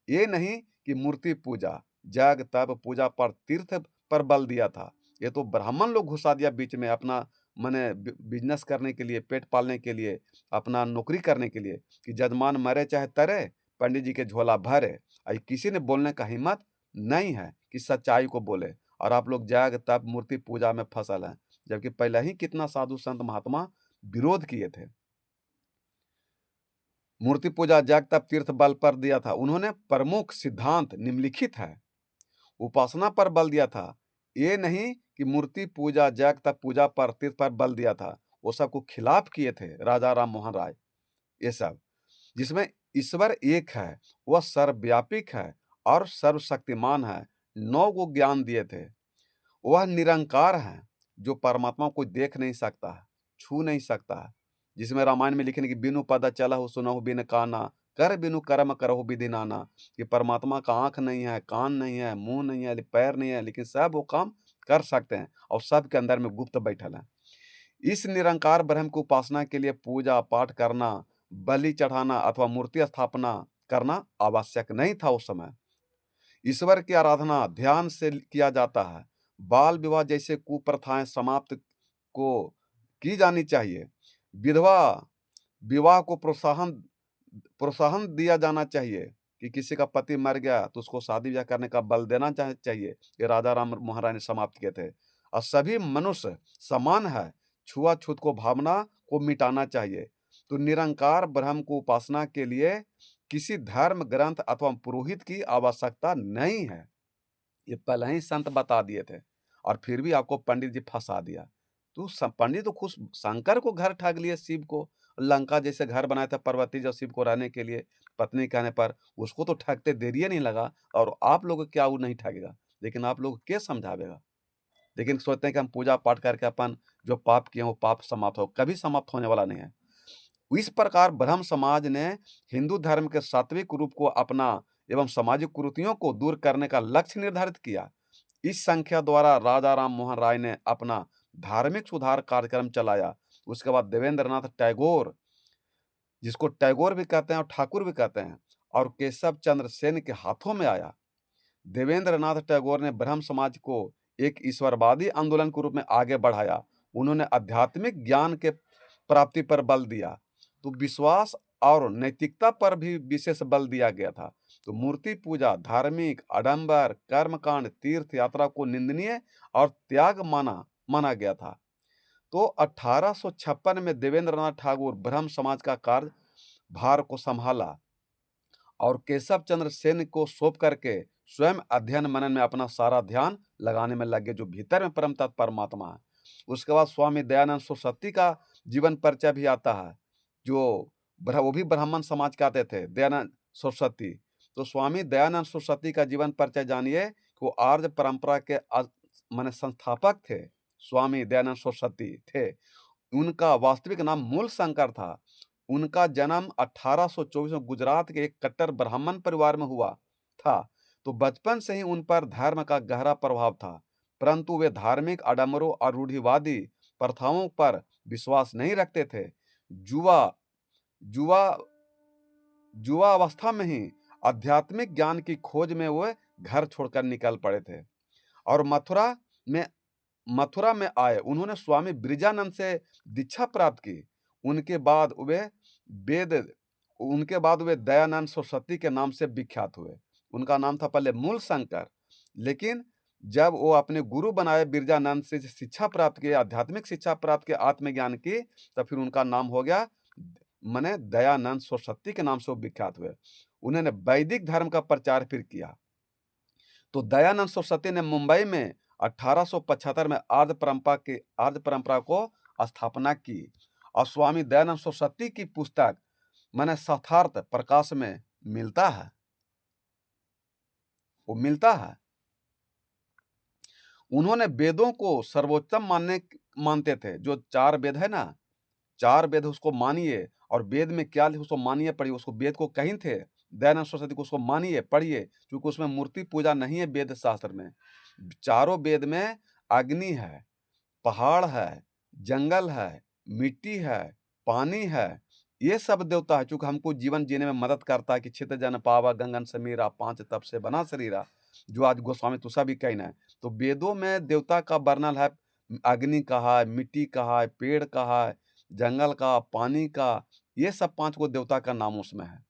ये नहीं कि मूर्ति पूजा, जग तप पूजा पर, तीर्थ पर बल दिया था। ये तो ब्राह्मण लोग घुसा दिया बीच में, अपना माने बिजनेस करने के लिए, पेट पालने के लिए, अपना नौकरी करने के लिए, कि जजमान मरे चाहे तरे, पंडित जी के झोला भरे। किसी ने बोलने का हिम्मत नहीं है कि सच्चाई को बोले, और आप लोग जग तप मूर्ति पूजा में फसल हैं, जबकि पहले ही कितना साधु संत महात्मा विरोध किए थे। मूर्ति पूजा, जग तप, तीर्थ बल पर दिया था। उन्होंने प्रमुख सिद्धांत निम्नलिखित है। उपासना पर बल दिया था, ये नहीं कि मूर्ति पूजा, जग तप पूजा पर, तीर्थ पर बल दिया था। वो सबको खिलाफ किए थे राजा राम मोहन राय। ये सब जिसमें ईश्वर एक है, वह सर्वव्यापिक है और सर्वशक्तिमान है, 9 को ज्ञान दिए थे। वह निरंकार है, जो परमात्मा को देख नहीं सकता है, छू नहीं सकता है। जिसमें रामायण में लिखे कि बिनु पद चलहु सुनहु बिन काना, कर बिनु कर्म करहु विधि नाना। कि परमात्मा का आंख नहीं है, कान नहीं है, मुंह नहीं है, पैर नहीं है, लेकिन सब वो काम कर सकते हैं और सबके अंदर में गुप्त बैठल है। इस निरंकार ब्रह्म की उपासना के लिए पूजा पाठ करना, बलि चढ़ाना अथवा मूर्ति स्थापना करना आवश्यक नहीं था उस समय। ईश्वर की आराधना ध्यान से किया जाता है। बाल विवाह जैसे कुप्रथाएं समाप्त को की जानी चाहिए। विधवा विवाह को प्रोत्साहन प्रोत्साहन दिया जाना चाहिए कि किसी का पति मर गया तो उसको शादी ब्याह करने का बल देना चाहिए। ये राजा राम मोहन राय ने समाप्त किए थे। और सभी मनुष्य समान है, छुआछूत को भावना को मिटाना चाहिए। तो निरंकार ब्रह्म को उपासना के लिए किसी धर्म ग्रंथ अथवा पुरोहित की आवश्यकता नहीं है। ये पहले ही संत बता दिए थे और फिर भी आपको पंडित जी फंसा दिया। तो पंडित तो खुद शंकर को घर ठग लिए, शिव को लंका जैसे घर बनाया था पार्वती जो शिव को रहने के लिए, पत्नी कहने पर उसको तो ठगते देर ही नहीं लगा। और आप लोग को क्या वो नहीं ठगेगा, लेकिन आप लोग के समझावेगा। लेकिन सोचते हैं कि हम पूजा पाठ करके अपन जो पाप किए वो पाप समाप्त हो, कभी समाप्त होने वाला नहीं है। इस प्रकार ब्रह्म समाज ने हिंदू धर्म के सात्विक रूप को अपना एवं सामाजिक कुरीतियों को दूर करने का लक्ष्य निर्धारित किया। इस संख्या द्वारा राजा राम मोहन राय ने अपना धार्मिक सुधार कार्यक्रम चलाया। उसके बाद देवेंद्रनाथ टैगोर, जिसको टैगोर भी कहते हैं और ठाकुर भी कहते हैं, और केशव चंद्र सेन के हाथों में आया। देवेंद्रनाथ टैगोर ने ब्रह्म समाज को एक ईश्वरवादी आंदोलन के रूप में आगे बढ़ाया। उन्होंने आध्यात्मिक ज्ञान के प्राप्ति पर बल दिया, तो विश्वास और नैतिकता पर भी विशेष बल दिया गया था। तो मूर्ति पूजा, धार्मिक आडंबर, कर्मकांड, तीर्थ यात्रा को निंदनीय और त्याग माना माना गया था। तो 1856 में देवेंद्रनाथ ठाकुर ब्रह्म समाज का कार्य भार को संभाला और केशव चंद्र सेन को सौंप करके स्वयं अध्ययन मनन में अपना सारा ध्यान लगाने में लगे, जो भीतर में परम तत्व परमात्मा है। उसके बाद स्वामी दयानंद सरस्वती का जीवन परिचय भी आता है, जो वो भी ब्राह्मण समाज के आते थे, दयानंद सरस्वती। तो स्वामी दयानंद सरस्वती का जीवन परिचय जानिए कि वो आर्य परंपरा के माने संस्थापक थे। स्वामी दयानंद सरस्वती थे। उनका वास्तविक नाम मूल शंकर था। उनका जन्म 1824 में गुजरात के एक कट्टर ब्राह्मण परिवार में हुआ था। तो बचपन से ही उन पर धर्म का गहरा प्रभाव था, परंतु वे धार्मिक आडंबरों और रूढ़िवादी प्रथाओं पर विश्वास नहीं रखते थे। जुआ जुआ जुआ अवस्था में ही आध्यात्मिक ज्ञान की खोज में वे घर छोड़कर निकल पड़े थे और में मथुरा में आए। उन्होंने स्वामी ब्रिजानंद से दीक्षा प्राप्त की। उनके बाद वे वेद उनके बाद वे दयानंद सरस्वती के नाम से विख्यात हुए। उनका नाम था पहले मूल शंकर, लेकिन जब वो अपने गुरु बनाए, बिरजानंद से शिक्षा प्राप्त की, आध्यात्मिक शिक्षा प्राप्त की, आत्मज्ञान की, तब फिर उनका नाम हो गया माने दयानंद सरस्वती के नाम से वो विख्यात हुए। उन्होंने वैदिक धर्म का प्रचार फिर किया। तो दयानंद सरस्वती ने मुंबई में 1875 में आर्य परंपरा को स्थापना की और स्वामी दयानंद सरस्वती की पुस्तक माने शतार्थ प्रकाश में मिलता है, वो मिलता है। उन्होंने वेदों को सर्वोत्तम मानते थे। जो 4 वेद है ना, 4 वेद उसको मानिए और वेद में क्या लिखा उसको मानिए, पढ़िए। उसको वेद को कहीं थे दयानंद सरस्वती को, उसको मानिए, पढ़िए, क्योंकि उसमें मूर्ति पूजा नहीं है। वेद शास्त्र में चारों वेद में अग्नि है, पहाड़ है, जंगल है, मिट्टी है, पानी है, ये सब देवता है। चूंकि हमको जीवन जीने में मदद करता है कि चित जन पावा गंगन समीरा, 5 तप से बना शरीरा, जो आज गोस्वामी तुलसा भी कहना है। तो वेदों में देवता का वर्णन है, अग्नि कहा है, मिट्टी कहा है, पेड़ कहा है, जंगल का, पानी का, ये सब 5 को देवता का नाम उसमें है।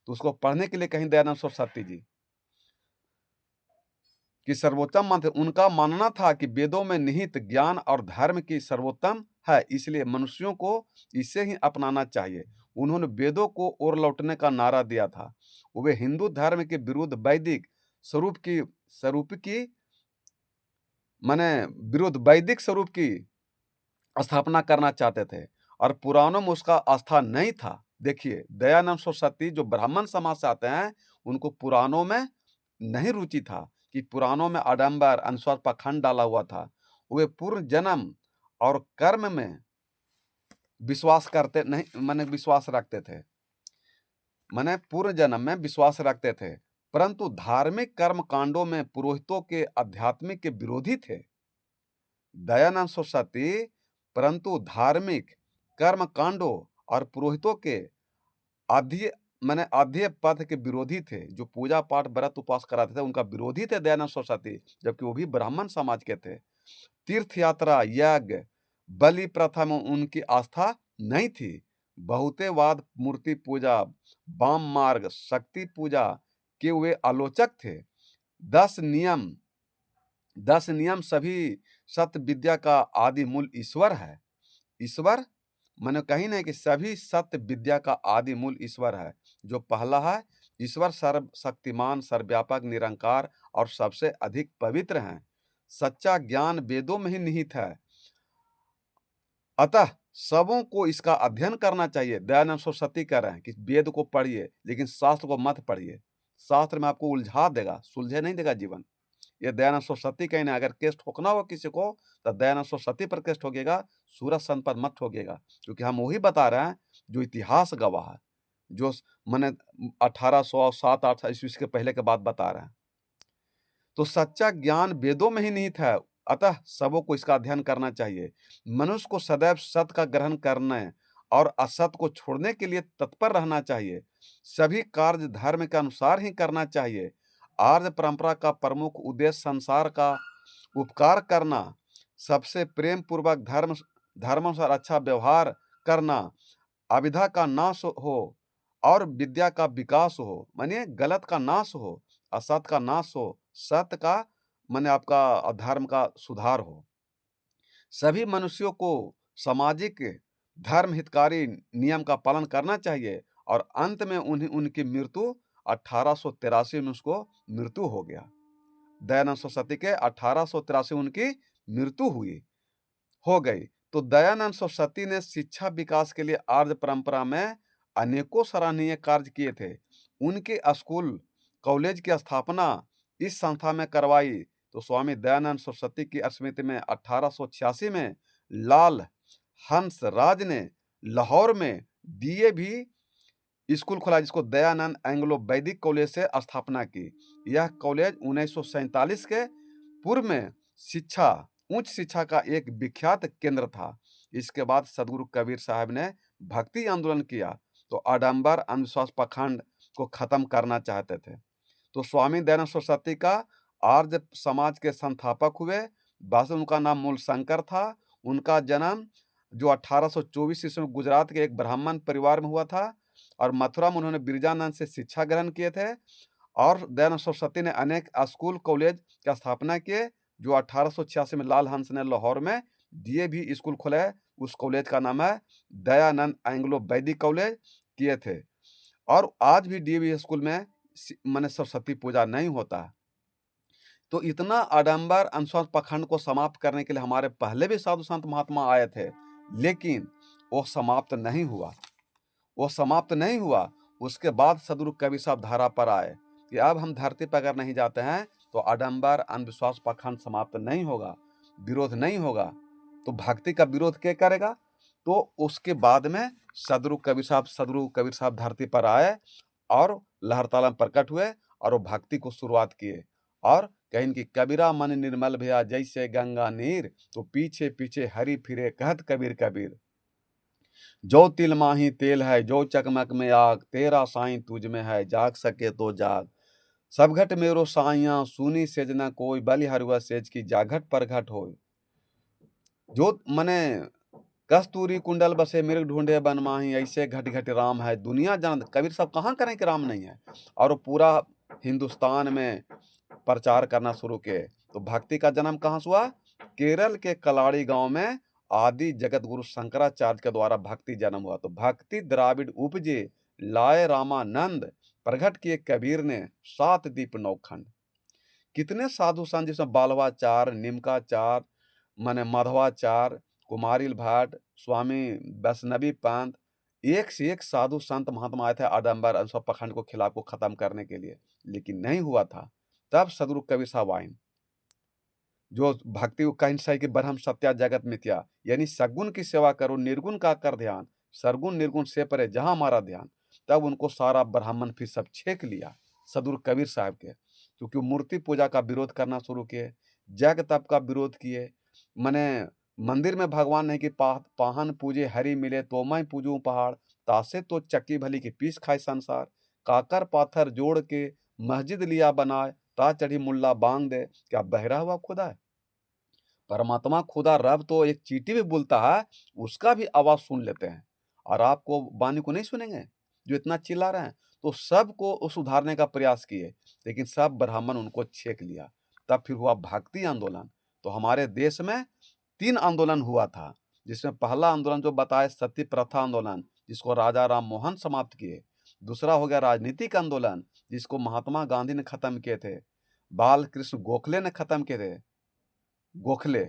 तो उसको पढ़ने के लिए कहीं दयानंद सरस्वती जी कि सर्वोत्तम मानते। उनका मानना था कि वेदों में निहित ज्ञान और धर्म की सर्वोत्तम है, इसलिए मनुष्यों को इसे ही अपनाना चाहिए। उन्होंने वेदों को ओर लौटने का नारा दिया था। वे हिंदू धर्म के विरुद्ध वैदिक स्वरूप की माने विरुद्ध वैदिक स्वरूप की स्थापना करना चाहते थे और पुराणों में उसका आस्था नहीं था। देखिए, दयानंद सरस्वती जो ब्राह्मण समाज से आते हैं, उनको पुराणों में नहीं रुचि था कि पुराणों में आडंबर, अंधविश्वास, पाखंड डाला हुआ था। वे पूर्व जन्म और कर्म में विश्वास करते नहीं माने विश्वास रखते थे, माने पूर्व जन्म में विश्वास रखते थे, परंतु धार्मिक कर्म कांडों में पुरोहितों के आध्यात्मिक के विरोधी थे। दयानंद सरस्वती परंतु धार्मिक कर्म कांडों और पुरोहितों के आध्य आध्य पथ के विरोधी थे। जो पूजा पाठ व्रत उपवास कराते थे उनका विरोधी थे दयानंद सरस्वती, जबकि वो भी ब्राह्मण समाज के थे। तीर्थ यात्रा, यज्ञ, बलि प्रथा में उनकी आस्था नहीं थी। बहुतेवाद, मूर्ति पूजा, वाम मार्ग, शक्ति पूजा के वे आलोचक थे। 10 नियम 10 नियम सभी सत्य विद्या का आदि मूल ईश्वर है। ईश्वर मैंने कही नहीं कि सभी सत्य विद्या का आदि मूल ईश्वर है। जो पहला है, ईश्वर सर्वशक्तिमान, सर्वव्यापक, निरंकार और सबसे अधिक पवित्र हैं। सच्चा ज्ञान वेदों में ही निहित है, अतः सबों को इसका अध्ययन करना चाहिए। दयानंद सरस्वती कह रहे हैं कि वेद को पढ़िए, लेकिन शास्त्र को मत पढ़िए। शास्त्र में आपको उलझा देगा, सुलझे नहीं देगा जीवन। ये दयानंद सरस्वती कहना, अगर केस ठोकना हो किसी को तो दयानंद सरस्वती पर केस ठोकेगा, सूरज संत पर मत ठोकेगा, क्योंकि हम वही बता रहे हैं जो इतिहास गवाह है, जो मैंने 1807-8 ईस्वी के पहले के बात बता रहे हैं। तो सच्चा ज्ञान वेदों में ही निहित है, अतः सबों को इसका अध्ययन करना चाहिए। मनुष्य को सदैव सत्य का ग्रहण करने और असत को छोड़ने के लिए तत्पर रहना चाहिए। सभी कार्य धर्म के अनुसार ही करना चाहिए। आर्य परंपरा का प्रमुख उद्देश्य संसार का उपकार करना, सबसे प्रेम पूर्वक धर्मानुसार अच्छा व्यवहार करना, अविद्या का नाश हो और विद्या का विकास हो, मानिए गलत का नाश हो, असत का नाश हो, सत्य का माने आपका धर्म का सुधार हो। सभी मनुष्यों को सामाजिक धर्म हितकारी नियम का पालन करना चाहिए। और अंत में उनकी मृत्यु 1883 में उसको मृत्यु हो गया। दयानंद सरस्वती के 1883 उनकी मृत्यु हो गई। तो दयानंद सरस्वती ने शिक्षा विकास के लिए आर्य परंपरा में अनेकों सराहनीय कार्य किए थे। उनके स्कूल कॉलेज की स्थापना इस संस्था में करवाई। तो स्वामी दयानंद सरस्वती की स्मृति में 1886 में लाल हंस राज ने लाहौर में DAV स्कूल खोला, जिसको दयानंद एंग्लो वैदिक कॉलेज से स्थापना की। यह कॉलेज 1947 के पूर्व में उच्च शिक्षा का एक विख्यात केंद्र था। इसके बाद सदगुरु कबीर साहब ने भक्ति आंदोलन किया, तो आडंबर अंधविश्वास पाखंड को खत्म करना चाहते थे। तो स्वामी दयानंद सरस्वती का आर्य समाज के संस्थापक हुए। वास्तव में उनका नाम मूल शंकर था। उनका जन्म जो 1824 ईस्वी में गुजरात के एक ब्राह्मण परिवार में हुआ था, और मथुरा में उन्होंने बिरजानंद से शिक्षा ग्रहण किए थे। और दयानंद सरस्वती ने अनेक स्कूल कॉलेज की स्थापना किए। जो 1886 में लाल हंस ने लाहौर में DAV स्कूल खोला है, उस कॉलेज का नाम है दयानंद एंग्लो वैदिक कॉलेज किए थे। और आज भी DAV स्कूल में माने सरस्वती पूजा नहीं होता। तो इतना आडंबर अंधविश्वास पाखंड को समाप्त करने के लिए हमारे पहले भी साधु संत महात्मा आए थे, लेकिन वो समाप्त नहीं हुआ। उसके बाद सदगुरु कबीर साहब धारा पर आए कि अब हम धरती पर अगर नहीं जाते हैं तो आडंबर अंधविश्वास पाखंड समाप्त नहीं होगा, विरोध नहीं होगा। तो भक्ति का विरोध क्या करेगा? तो उसके बाद में सदगुरु कबीर साहब धरती पर आए और लहरताल में प्रकट हुए और वो भक्ति को शुरुआत किए। और कहीं कि कबीरा मन निर्मल भया जैसे गंगा नीर, तो पीछे पीछे हरि फिरे कहत कबीर कबीर। जो तिल माही तेल है, जो चकमक में आग, तेरा साईं तुझ में है, जाग सके तो जाग। सब घट मेरो साइया सुनी सेज न कोई, बलि हरुआ सेज की जाघट पर घट होय। जो मने कस्तूरी कुंडल बसे मृग ढूंढे बन माही, ऐसे घट घट राम है दुनिया जान। कबीर साहब कहाँ करें कि राम नहीं है, और वो पूरा हिंदुस्तान में प्रचार करना शुरू किए। तो भक्ति का जन्म कहाँ से हुआ? केरल के कलाड़ी गांव में आदि जगत गुरु शंकराचार्य के द्वारा भक्ति जन्म हुआ। तो भक्ति द्राविड उपजे लाए रामानंद, प्रगट किए कबीर ने 7 दीप 9 खंड। कितने साधु संत जिसमें बालवाचार, निमकाचार, माने माधवाचार, कुमारिल भट्ट, स्वामी वैष्णवी पंत, एक से एक साधु संत महात्मा आए थे आडंबर अंधविश्वास पाखंड को खिलाफ को खत्म करने के लिए, लेकिन नहीं हुआ था। तब सदगुरु कबीर साहब आए, जो भक्ति को कहीं सही कि ब्रह्म सत्या जगत मिथ्या, यानी सगुण की सेवा करो निर्गुण का कर ध्यान, सरगुण निर्गुण से परे जहां हमारा ध्यान। तब उनको सारा ब्राह्मण फिर सब छेक लिया सदगुरु कबीर साहब के, क्योंकि मूर्ति पूजा का विरोध करना शुरू किए, जग तप का विरोध किए, माने मंदिर में भगवान नहीं कि पाहन पूजे हरि मिले तो मैं पूजूं पहाड़, तासे तो चक्की भली की पीस खाए संसार, काकर पाथर जोड़ के मस्जिद लिया बनाए, ता चढ़ी मुल्ला बांग दे, क्या बहरा हुआ खुदा है? परमात्मा खुदा रब तो एक चींटी भी बोलता है, उसका भी आवाज सुन लेते हैं, और आपको वाणी को नहीं सुनेंगे जो इतना चिल्ला रहे हैं। तो सबको सुधारने का प्रयास किए, लेकिन सब ब्राह्मण उनको छेक लिया। तब फिर हुआ भक्ति आंदोलन। तो हमारे देश में 3 आंदोलन हुआ था, जिसमें पहला आंदोलन जो बताए सती प्रथा आंदोलन, जिसको राजा राम मोहन समाप्त किए। दूसरा हो गया राजनीतिक आंदोलन, जिसको महात्मा गांधी ने खत्म किए थे। बाल कृष्ण गोखले ने खत्म किए थे, गोखले।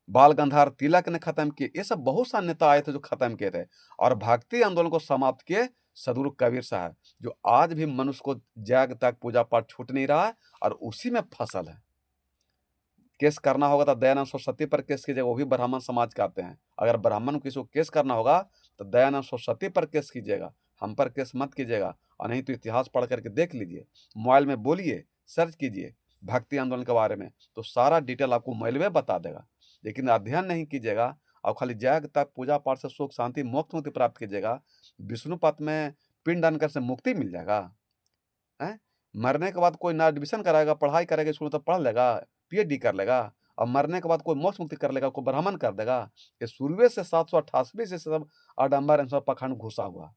बाल गंगाधर तिलक ने खत्म किए। ये सब बहुत सा नेता आए थे जो खत्म किए थे, और भक्ति आंदोलन को समाप्त किए सदगुरु कबीर साहब, जो आज भी मनुष्य को जग तक पूजा पाठ छूट नहीं रहा है और उसी में फसल है। केस करना होगा तो दयानंद सरस्वती पर केस कीजिएगा, वो भी ब्राह्मण समाज के आते हैं। अगर ब्राह्मण को किसी को केस करना होगा तो दयानंद सरस्वती पर केस कीजिएगा, हम पर केस मत कीजिएगा। और नहीं तो इतिहास पढ़ करके देख लीजिए, मोबाइल में बोलिए, सर्च कीजिए भक्ति आंदोलन के बारे में, तो सारा डिटेल आपको मोबाइल में बता देगा। लेकिन अध्ययन नहीं कीजिएगा और खाली जग तक पूजा पाठ से सुख शांति मोक्ष मुक्ति प्राप्त कीजिएगा, विष्णुपथ में पिंड दान करने से मुक्ति मिल जाएगा। हैं? मरने के बाद कोई ना एडमिशन कराएगा, पढ़ाई करेगा स्कूल में तो पढ़ लेगा, पीएचडी कर लेगा, और मरने के बाद कोई मोक्ष मुक्ति कर लेगा, कोई ब्राह्मण कर देगा। ये शुरुए से 788 से सब आडंबर सब पाखंड घुसा हुआ।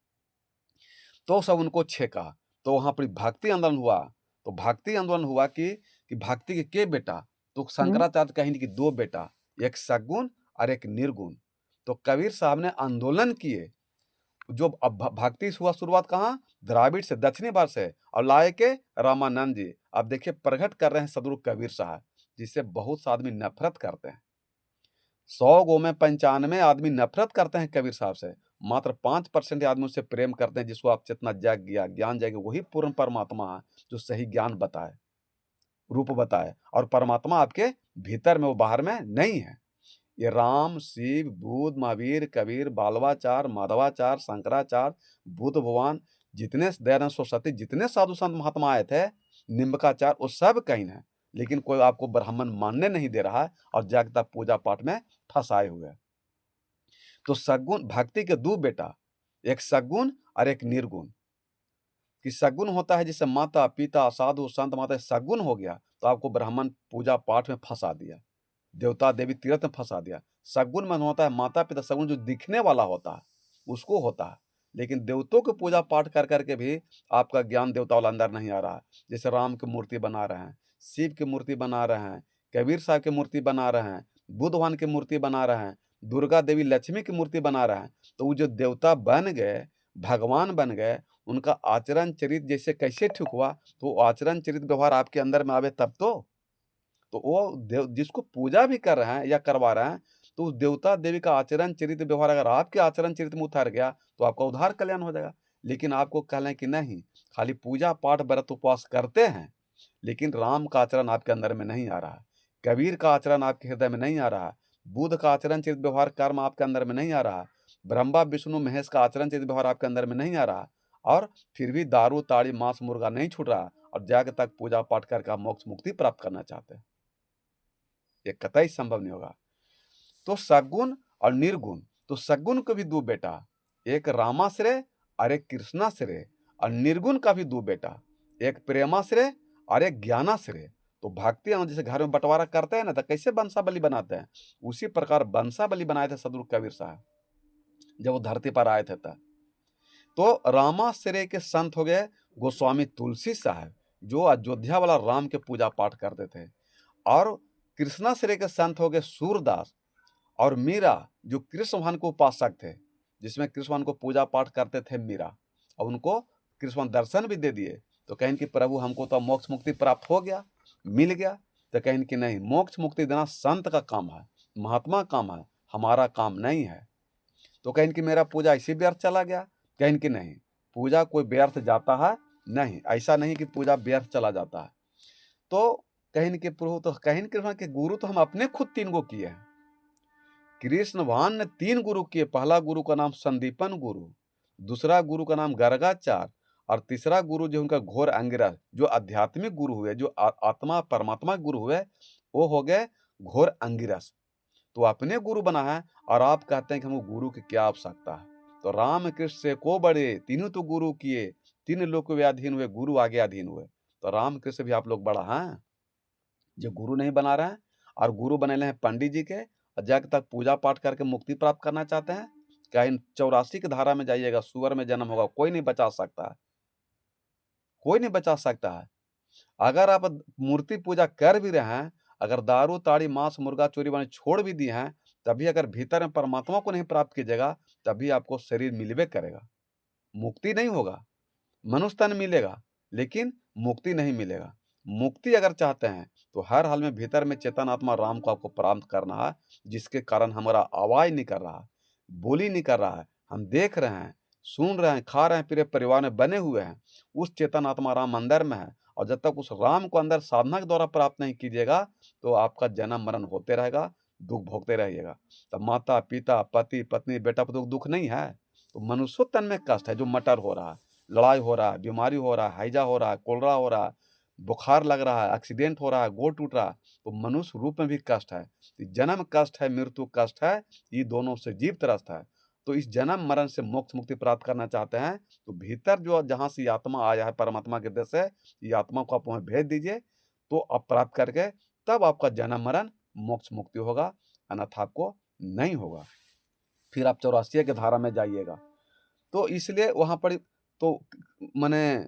तो सब उनको छेका, तो वहाँ पर भक्ति आंदोलन हुआ। तो भक्ति आंदोलन हुआ कि भक्ति के बेटा, तो शंकराचार्य कहेंगे कि 2 बेटा, एक सगुण और एक निर्गुण। तो कबीर साहब ने आंदोलन किए, जो अब भक्ति हुआ शुरुआत कहाँ? द्राविड़ से, दक्षिणी भारत से, और लाए के रामानंद जी। अब देखिए प्रकट कर रहे हैं सदगुरु कबीर साहब, जिससे बहुत से आदमी नफरत करते हैं। 100 गो में 95 आदमी नफरत करते हैं कबीर साहब से, मात्र 5% आदमी उससे प्रेम करते हैं, जिसको आप चेतना जाग गया, ज्ञान जाएगा, वही पूर्ण परमात्मा है जो सही ज्ञान बताए, रूप बताए, और परमात्मा आपके भीतर में, वो बाहर में नहीं है। ये राम, शिव, बुद्ध, महावीर, कबीर, बालवाचार, माधवाचार, शंकराचार्य, बुद्ध भगवान, जितने दयानंद सरस्वती, जितने साधु संत महात्मा आए थे, निम्बकाचार, वो सब कहीं है। लेकिन कोई आपको ब्राह्मण मानने नहीं दे रहा है और जागता पूजा पाठ में फंसाए हुए। तो सगुण भक्ति के 2 बेटा, एक सगुण और एक निर्गुण। कि सगुण होता है जिससे माता पिता साधु संत माता, सगुण हो गया तो आपको ब्राह्मण पूजा पाठ में फंसा दिया, देवता देवी तीर्थ में फंसा दिया। सगुण मन होता है माता पिता, सगुण जो दिखने वाला होता है उसको होता है। लेकिन देवताओं की पूजा पाठ कर करके भी आपका ज्ञान देवता वाला अंदर नहीं आ रहा है। जैसे राम की मूर्ति बना रहे हैं, शिव की मूर्ति बना रहे हैं, कबीर साहब की मूर्ति बना रहे हैं, बुद्ध भगवान की मूर्ति बना रहे हैं, दुर्गा देवी लक्ष्मी की मूर्ति बना रहे हैं। तो वो जो देवता बन गए, भगवान बन गए, उनका आचरण चरित्र जैसे कैसे ठीक हुआ? तो आचरण चरित्र व्यवहार आपके अंदर में आवे तब तो वो देव जिसको पूजा भी कर रहे हैं या करवा रहे हैं, तो उस देवता देवी का आचरण चरित्र व्यवहार अगर आपके आचरण चरित्र में उतर गया तो आपका उद्धार कल्याण हो जाएगा। लेकिन आपको कह लें कि नहीं, खाली पूजा पाठ व्रत उपवास करते हैं, लेकिन राम का आचरण आपके अंदर में नहीं आ रहा है, कबीर का आचरण आपके हृदय में नहीं आ रहा है, बुद्ध का आचरण चरित्र व्यवहार कर्म आपके अंदर में नहीं आ रहा है, ब्रह्मा विष्णु महेश का आचरण चरित्र व्यवहार आपके अंदर में नहीं आ रहा, और फिर भी दारू ताड़ी मांस मुर्गा नहीं छूट रहा, और जाग तक पूजा पाठ करके आप मोक्ष मुक्ति प्राप्त करना चाहते हैं, ये कतई संभव नहीं होगा। तो सगुण और निर्गुण, तो सगुण के भी 2 बेटा, एक रामाश्रय और एक कृष्णाश्रय, और निर्गुण का भी 2 बेटा, एक प्रेमाश्रय और एक ज्ञानाश्रय। तो भक्ति जैसे घर में बंटवारा करते हैं ना, तो कैसे बंसाबली बनाते हैं, उसी प्रकार बंसाबली बनाए थे सदगुरु कबीर साहब जब वो धरती पर आए थे तब। तो रामाश्रय के संत हो गए गोस्वामी तुलसी साहब, जो अयोध्या वाला राम के पूजा पाठ करते थे, और कृष्णाश्रय के संत हो गए सूरदास और मीरा, जो कृष्ण भगवान को उपासक थे, जिसमें कृष्ण भगवान को पूजा पाठ करते थे मीरा, और उनको कृष्ण भगवान दर्शन भी दे दिए। तो कहें कि प्रभु हमको तो मोक्ष मुक्ति प्राप्त हो गया, मिल गया। तो कहें कि नहीं, मोक्ष मुक्ति देना संत का काम है, महात्मा काम है, हमारा काम नहीं है। तो कहें कि मेरा पूजा इसी व्यर्थ चला गया, कहें कि नहीं, पूजा कोई व्यर्थ जाता है नहीं, ऐसा नहीं कि पूजा व्यर्थ चला जाता है। तो कहें कि प्रभु, तो कहें कि गुरु तो हम अपने खुद 3 गो किए हैं। कृष्ण भगवान ने 3 गुरु किए। पहला गुरु का नाम संदीपन गुरु, दूसरा गुरु का नाम गर्गाचार्य, और तीसरा गुरु जो उनका घोर अंगिरस, जो आध्यात्मिक गुरु हुए, जो आत्मा परमात्मा गुरु हुए, वो हो गए घोर अंगिरस। तो अपने गुरु बना है और आप कहते हैं कि हमको गुरु की क्या आवश्यकता है। तो राम कृष्ण से को बड़े, तीनों तो गुरु किए, तीन लोक वे अधीन हुए, गुरु आगे अधीन हुए। तो राम कृष्ण से भी आप लोग बड़ा हैं, जो गुरु नहीं बना रहे हैं और गुरु बनेले हैं पंडित जी के, और जाके तक पूजा पाठ करके मुक्ति प्राप्त करना चाहते हैं। क्या इन 84 की धारा में जाइएगा, सुअर में जन्म होगा, कोई नहीं बचा सकता है, कोई नहीं बचा सकता है। अगर आप मूर्ति पूजा कर भी रहे हैं, अगर दारू, ताड़ी, मांस, मुर्गा, चोरी वाली छोड़ भी दिए हैं, तभी अगर भीतर में परमात्मा को नहीं प्राप्त कीजिएगा, तभी आपको शरीर मिलबे करेगा। मुक्ति नहीं होगा, मनुष्य तन मिलेगा, लेकिन मुक्ति नहीं मिलेगा। मुक्ति अगर चाहते हैं, तो हर हाल में भीतर में चेतन आत्मा राम को आपको प्राप्त करना है, जिसके कारण हमारा आवाज़ नहीं कर रहा है, बोली नहीं कर रहा है। हम देख रहे हैं, सुन रहे हैं, खा रहे हैं, पूरे परिवार में बने हुए हैं। उस चेतन आत्मा राम अंदर में है, और जब तक उस राम को अंदर साधना के द्वारा प्राप्त नहीं कीजिएगा, तो आपका जन्म मरण होते रहेगा, दुःख भोगते रहिएगा। तब माता, पिता, पति, पत्नी, बेटा, पुत्र को दुःख नहीं है, तो मनुष्य तन में कष्ट है, जो मटर हो रहा है, लड़ाई हो रहा है, बीमारी हो रहा है, हैजा हो रहा है, कोलरा हो रहा है, बुखार लग रहा है, एक्सीडेंट हो रहा है, गोड़ टूट रहा है, तो मनुष्य रूप में भी कष्ट है। तो जन्म कष्ट है, मृत्यु कष्ट है, ये दोनों से जीव त्रस्त है। तो इस जन्म मरण से मोक्ष मुक्ति प्राप्त करना चाहते हैं, तो भीतर जो जहाँ से ये आत्मा आया है परमात्मा के देश से, ये आत्मा को आप वहाँ भेज दीजिए, तो आप प्राप्त करके तब आपका जन्म मरण मोक्ष मुक्ति होगा, अन्यथा आपको नहीं होगा। फिर आप 84 की धारा में जाइएगा। तो इसलिए वहाँ पर तो माने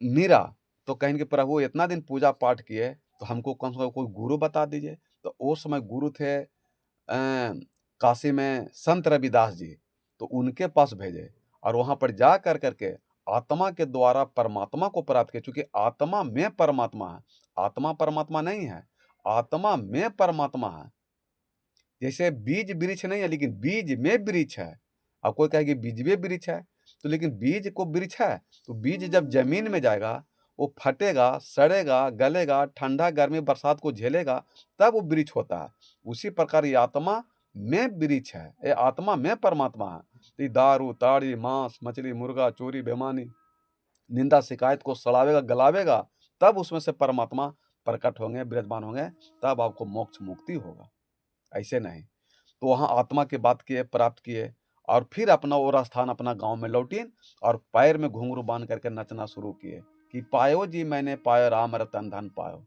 मीरा तो कहें कि प्रभु इतना दिन पूजा पाठ किए, तो हमको कम से कम कोई गुरु बता दीजिए। तो उस समय गुरु थे काशी में संत रविदास जी, तो उनके पास भेजे और वहाँ पर जा कर के आत्मा के द्वारा परमात्मा को प्राप्त किया। चूँकि आत्मा में परमात्मा है, आत्मा परमात्मा नहीं है, आत्मा में परमात्मा है। जैसे बीज वृक्ष नहीं है, लेकिन बीज में वृक्ष है। अब कोई कहे कि बीज में वृक्ष है, तो लेकिन बीज को वृक्ष है, तो बीज जब जमीन में जाएगा, वो फटेगा, सड़ेगा, गलेगा, ठंडा, गर्मी, बरसात को झेलेगा, तब वो वृक्ष होता है। उसी प्रकार ये आत्मा में वृक्ष है, ये आत्मा में परमात्मा है। तो ये दारू, ताड़ी, मांस, मछली, मुर्गा, चोरी, बेईमानी, निंदा, शिकायत को सड़ावेगा, गलावेगा, तब उसमें से परमात्मा प्रकट होंगे, विराजमान होंगे, तब आपको मोक्ष मुक्ति होगा। ऐसे नहीं। तो वहाँ आत्मा की बात किए, प्राप्त किए, और फिर अपना और स्थान अपना गांव में लौटी और पैर में घुंघरू बांध करके नचना शुरू किए कि पायो जी मैंने पायो राम रतन धन पायो।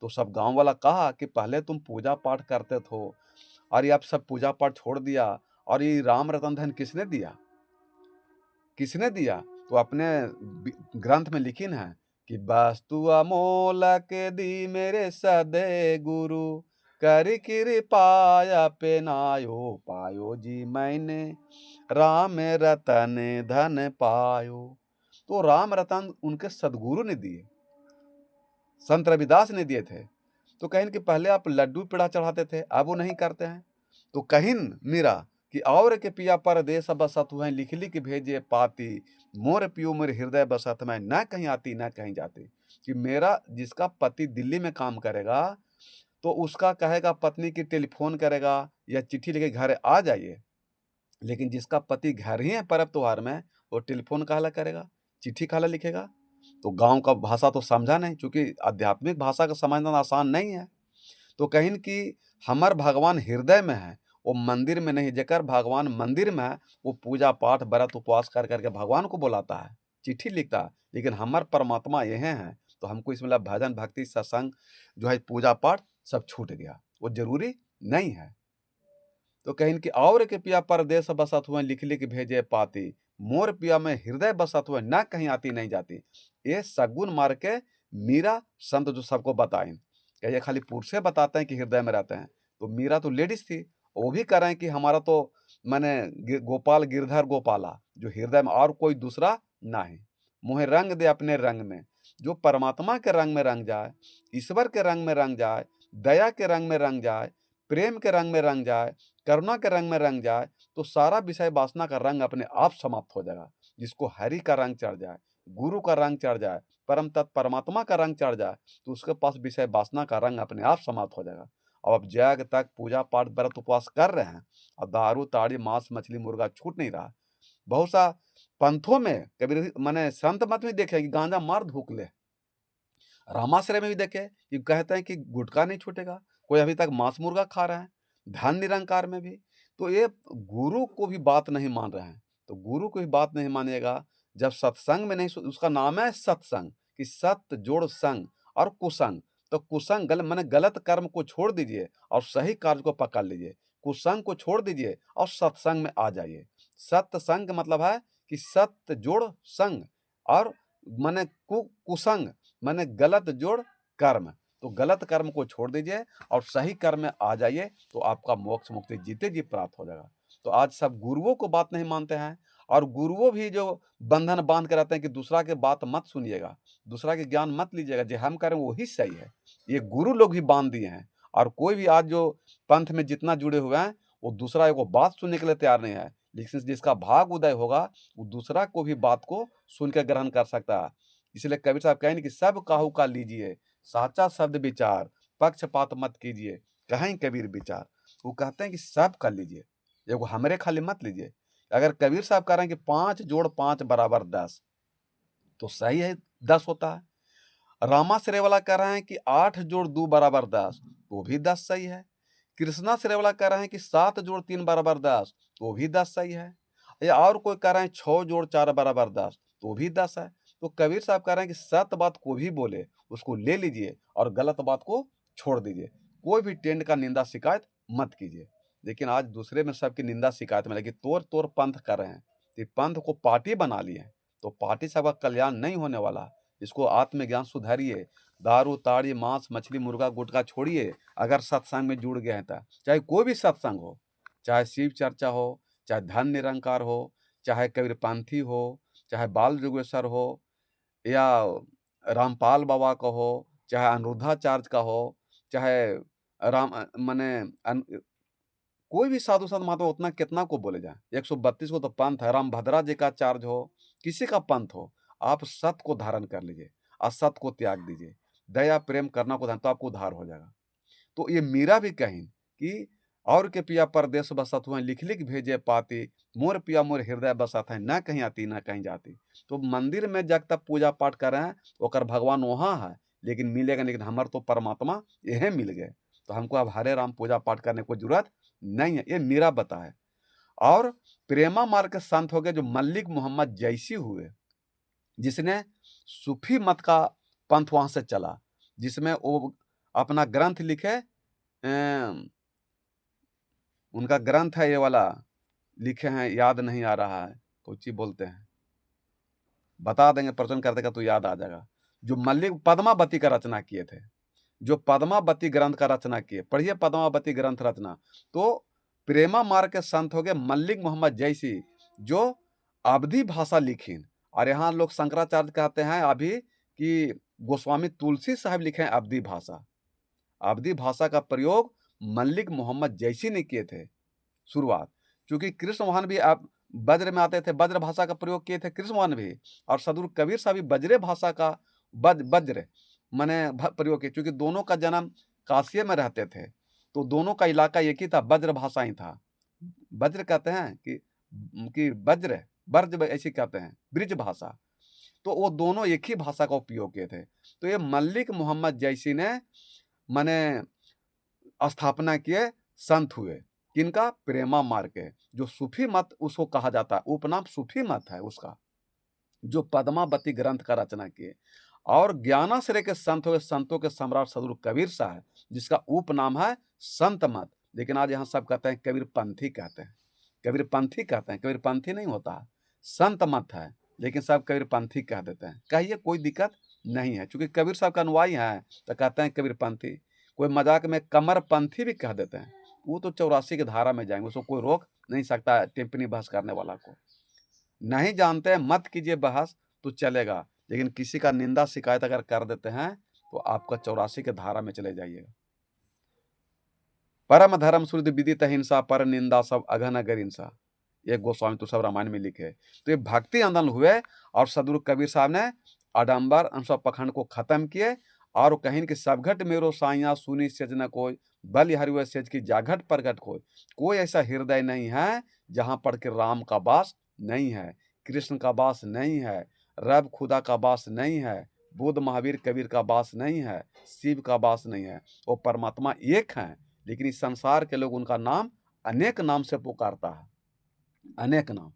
तो सब गांव वाला कहा कि पहले तुम पूजा पाठ करते थे और ये आप सब पूजा पाठ छोड़ दिया, और ये राम रतन धन किसने दिया, किसने दिया? तो अपने ग्रंथ में लिखिन है कि वस्तु अमोलक दी मेरे सदे गुरु, कर कृपाया पे नायो पायो जी मैंने राम रतन धन पायो। तो राम रतन उनके सदगुरु ने दिए, संत रविदास ने दिए थे। तो कहीं कि पहले आप लड्डू पेड़ा चढ़ाते थे, अब वो नहीं करते हैं। तो कहिन मीरा कि और के पिया परदेस बसत हुए, लिख लिख भेजे पाती, मोर पियो मेरे हृदय बसत में, न कहीं आती न कहीं जाती। कि मेरा जिसका पति दिल्ली में काम करेगा, तो उसका कहेगा पत्नी की टेलीफोन करेगा या चिट्ठी लेके घर आ जाइए, लेकिन जिसका पति घर ही है पर्व त्योहार में, वो टेलीफोन काला करेगा, चिट्ठी काला लिखेगा। तो गांव का भाषा तो समझा नहीं, क्योंकि आध्यात्मिक भाषा का समझना आसान नहीं है। तो कहिन कि हमर भगवान हृदय में है, वो मंदिर में नहीं। जेकर भगवान मंदिर में है, वो पूजा पाठ व्रत उपवास कर करके भगवान को बुलाता है, चिट्ठी लिखता है। लेकिन हमर परमात्मा यही है, तो हमको इसमें भजन भक्ति सत्संग जो है पूजा पाठ सब छूट गया, वो जरूरी नहीं है। तो कहिन कि और के पिया परदेस बसत हुए, लिख लिख भेजे पाती, मोर पिया में हृदय बसत हुए, न कहीं आती नहीं जाती। ये सगुन मार के मीरा संत जो सबको बताइन, क्या ये खाली पुरुषे बताते हैं कि हृदय में रहते हैं? तो मीरा तो लेडीज थी, वो भी कह रहे हैं कि हमारा तो मैंने गोपाल गिरधर गोपाला, जो हृदय में और कोई दूसरा नहीं। मुहे रंग दे अपने रंग में, जो परमात्मा के रंग में रंग जाए, ईश्वर के रंग में रंग जाए, दया के रंग में रंग जाए, प्रेम के रंग में रंग जाए, करुणा के रंग में रंग जाए, तो सारा विषय वासना का रंग अपने आप समाप्त हो जाएगा। जिसको हरि का रंग चढ़ जाए, गुरु का रंग चढ़ जाए, परम तत् परमात्मा का रंग चढ़ जाए, तो उसके पास विषय वासना का रंग अपने आप समाप्त हो जाएगा। अब आप जग तक पूजा पाठ व्रत उपवास कर रहे हैं, और दारू ताड़ी मांस मछली मुर्गा छूट नहीं रहा। बहुत सा पंथों में कभी मैंने संत मत में देखे कि गांजा मार धूक ले, रामाश्रय में भी देखे कि कहते हैं कि गुटखा नहीं छूटेगा, कोई अभी तक मांस मुर्गा खा रहा है। धन निरंकार में भी। तो ये गुरु को भी बात नहीं मान रहे हैं, तो गुरु को भी बात नहीं मानिएगा जब सत्संग में नहीं उसका नाम है सत्संग, कि सत जोड़ संग और कुसंग। तो कुसंग माने गलत कर्म को छोड़ दीजिए और सही कार्य को पकड़ लीजिए। कुसंग को छोड़ दीजिए और सत्संग में आ जाइए। सत्संग का मतलब है कि सत्य जोड़ संग, और माने कुसंग माने गलत जोड़ कर्म। तो गलत कर्म को छोड़ दीजिए और सही कर्म में आ जाइए, तो आपका मोक्ष मुक्ति जीते जी प्राप्त हो जाएगा। तो आज सब गुरुओं को बात नहीं मानते हैं, और गुरुओं भी जो बंधन बांध के रहते हैं कि दूसरा के बात मत सुनिएगा, दूसरा के ज्ञान मत लीजिएगा, जो हम करें वही सही है। ये गुरु लोग भी बांध दिए हैं। और कोई भी आज जो पंथ में जितना जुड़े हुए हैं, वो दूसरा को बात सुनने के लिए तैयार नहीं है। लेकिन जिसका भाग उदय होगा, वो दूसरा को भी बात को सुन के ग्रहण कर सकता है। इसलिए कबीर साहब कहें कि सब काहू का लीजिए, साचा शब्द विचार, पक्षपात मत कीजिए, कहें कबीर विचार। वो कहते हैं कि सब कर लीजिए, एगो हमरे खाली मत लीजिए। अगर कबीर साहब कह रहे हैं कि 5 जोड़ 5 बराबर 10, तो सही है, 10 होता है। रामा सिरेवाला कह रहे हैं कि 8 जोड़ 2 बराबर 10, तो भी 10 सही है। कृष्णा सिरेवाला कह रहे हैं कि 7 जोड़ 3 बराबर 10, तो भी 10 सही है। या और कोई कह रहे हैं 6 जोड़ 4 बराबर 10, तो भी 10 है। तो कबीर साहब कह रहे हैं कि सत्य बात को भी बोले, उसको ले लीजिए और गलत बात को छोड़ दीजिए। कोई भी टेंट का निंदा शिकायत मत कीजिए। लेकिन आज दूसरे में सबकी निंदा शिकायत में लगी, तोड़ तोड़ पंथ कर रहे हैं, तो पंथ को पार्टी बना लिए हैं, तो पार्टी से आपका कल्याण नहीं होने वाला। इसको आत्मज्ञान सुधारिए। दारू ताड़ी मांस मछली मुर्गा गुटखा छोड़िए। अगर सत्संग में जुड़ गए हैं तो, चाहे कोई भी सत्संग हो, चाहे शिव चर्चा हो, चाहे धन निरंकार हो, चाहे कबीरपंथी हो, चाहे बाल योगेश्वर हो, या रामपाल बाबा का हो, चाहे अनिरुद्धाचार्य का हो, चाहे माने कोई भी साधु संत महात्मा, उतना कितना को बोले जाए, 132 को तो पंथ है। राम भद्रा जी का चार्ज हो, किसी का पंथ हो, आप सत्य को धारण कर लीजिए, असत को त्याग दीजिए, दया प्रेम करना को धारण, तो आपको उद्धार हो जाएगा। तो ये मीरा भी कहीं कि और के पिया परदेश बसत हुए, लिख लिख भेजे पाती, मोर पिया मोर हृदय बसत है, ना कहीं आती ना कहीं जाती। तो मंदिर में जब तक पूजा पाठ कर रहे हैं, ओकर भगवान वहाँ है, लेकिन मिलेगा, लेकिन हमार तो परमात्मा यही मिल गए। तो हमको अब हरे राम पूजा पाठ करने को जरूरत नहीं है, ये मीरा बता है। और प्रेमा मार्ग के संत हो गए जो मल्लिक मोहम्मद जैसी हुए, जिसने सूफी मत का पंथ वहां से चला, जिसमें वो अपना ग्रंथ लिखे। उनका ग्रंथ है ये वाला, लिखे हैं, याद नहीं आ रहा है, कुछ ही बोलते हैं, बता देंगे, प्रवचन कर देगा तो याद आ जाएगा। जो मल्लिक पद्मावती का रचना किए थे, जो पद्मावती ग्रंथ का रचना किए, पढ़िए पद्मावती ग्रंथ रचना। तो प्रेमा मार्ग के संत हो गए मल्लिक मोहम्मद जैसी, जो अवधी भाषा लिखी। और यहाँ लोग शंकराचार्य कहते हैं अभी कि गोस्वामी तुलसी साहब लिखे हैं अवधी भाषा। अवधी भाषा का प्रयोग मल्लिक मोहम्मद जैसी ने किए थे शुरुआत। क्योंकि कृष्ण मोहन भी आप ब्रज में आते थे, ब्रज भाषा का प्रयोग किए थे कृष्ण मोहन भी, और सदगुरु कबीर साहब भी बजरे भाषा का बज्र माने प्रयोग किए, क्योंकि दोनों का जन्म काशी में रहते थे, तो दोनों का इलाका एक ही था, ब्रज भाषा ही था। ब्रज कहते हैं कि बज्र ब्रज ऐसे कहते हैं, ब्रिज भाषा। तो वो दोनों एक ही भाषा का उपयोग किए थे। तो ये मल्लिक मोहम्मद जैसी ने माने स्थापना किए, संत हुए। किनका? प्रेमा मार्ग के, जो सूफी मत उसको कहा जाता है, उपनाम सूफी मत है उसका, जो पद्मावती ग्रंथ का रचना किए। और ज्ञानाश्रय के संत हुए, संतों के सम्राट सदगुरु कबीर साहब, जिसका उपनाम है संत मत। लेकिन आज यहाँ सब कहते हैं कबीर पंथी कहते हैं, कबीर पंथी कहते हैं, कबीर पंथी नहीं होता है, संत मत है, लेकिन सब कबीर पंथी कह देते हैं। कहिए कोई दिक्कत नहीं है, क्योंकि कबीर साहब का अनुयायी है तो कहते हैं कबीर पंथी। कोई मजाक में कमर पंथी भी कह देते हैं, वो तो 84 की धारा में जाएंगे, उसको कोई रोक नहीं सकता है टिप्पणी बहस करने वाला को। नहीं जानते हैं मत कीजिए बहस, तो चलेगा, लेकिन किसी का निंदा शिकायत अगर कर देते हैं तो आपका 84 के धारा में चले जाइएगा। परम धर्म शुद्ध विदित हिंसा, पर निंदा सब अघन अगर हिंसा, ये गोस्वामी तुलसी रामायण में लिखे। तो ये भक्ति आंदोलन हुए, और सदगुरु कबीर साहब ने आडंबर अंश पखंड को खत्म किए, और कहीं कि सबघट मेरो साइया सुनी सेज न कोई, बल हरिव सेज की जाघट प्रगट कोई ऐसा हृदय नहीं है जहां पढ़ के राम का वास नहीं है, कृष्ण का वास नहीं है, रब खुदा का वास नहीं है, बुद्ध महावीर कबीर का वास नहीं है, शिव का वास नहीं है। वो परमात्मा एक है, लेकिन इस संसार के लोग उनका नाम अनेक नाम से पुकारता है, अनेक नाम।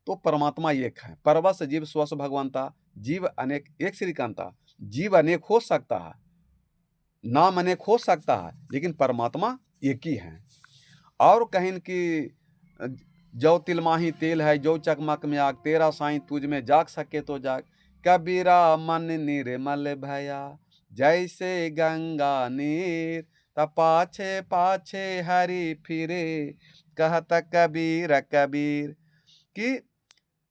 तो परमात्मा एक है। परवश जीव स्वस भगवंता, जीव अनेक एक श्रीकांता। जीव अनेक हो सकता है, नाम अनेक हो सकता है, लेकिन परमात्मा एक ही है। और कहीं कि अ, जो तिल माही तेल है, जो चकमक में आग, तेरा साईं तुझ में जाग सके तो जाग। कबीरा मन निर्मल भया, जैसे गंगा नीर। तब पाछे पाछे हरि फिरे, कहत कबीर कबीर। कि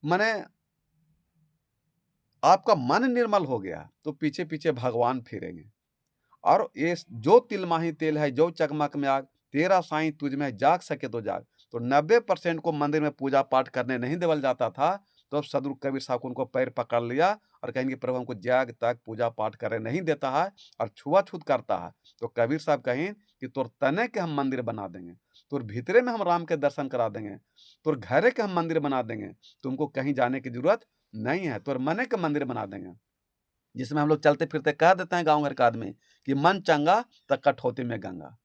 मने आपका मन निर्मल हो गया तो पीछे पीछे भगवान फिरेंगे। और ये जो तिलमाही तेल है, जो चकमक में आग, तेरा साईं तुझ में जाग सके तो जाग। तो 90% को मंदिर में पूजा पाठ करने नहीं देवल जाता था, तो अब सदगुरु कबीर साहब को उनको पैर पकड़ लिया और कहेंगे प्रभु हमको जाग तक पूजा पाठ करने नहीं देता है और छुआछूत करता है। तो कबीर साहब कहें कि तोर तने के हम मंदिर बना देंगे, तोर भीतरे में हम राम के दर्शन करा देंगे, तोर घरे के हम मंदिर बना देंगे, तुमको कहीं जाने की जरूरत नहीं है, तोर मने के मंदिर बना देंगे। जिसमें हम लोग चलते फिरते कह देते हैं गाँव घर का आदमी कि मन चंगा तो कठौती में गंगा।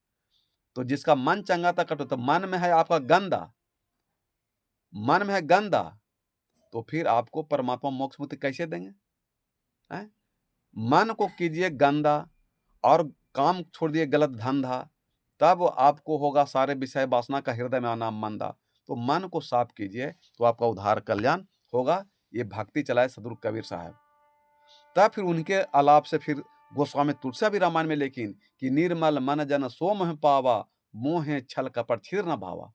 तो जिसका मन चंगा तो कठौती, तो मन में है आपका गंदा, मन में है गंदा, तो फिर आपको परमात्मा मोक्ष मुक्ति कैसे देंगे? हैं? मन को कीजिए गंदा और काम छोड़ दिए गलत धंधा, तब आपको होगा सारे विषय वासना का हृदय में आना मंदा। तो मन को साफ कीजिए तो आपका उद्धार कल्याण होगा। ये भक्ति चलाए सदगुरु कबीर साहब। तब फिर उनके आलाप से फिर गोस्वामी तुलसी भी रामायण में लेकिन कि निर्मल मन जन सो मोह पावा, मोहे छल कपट छिर न भावा।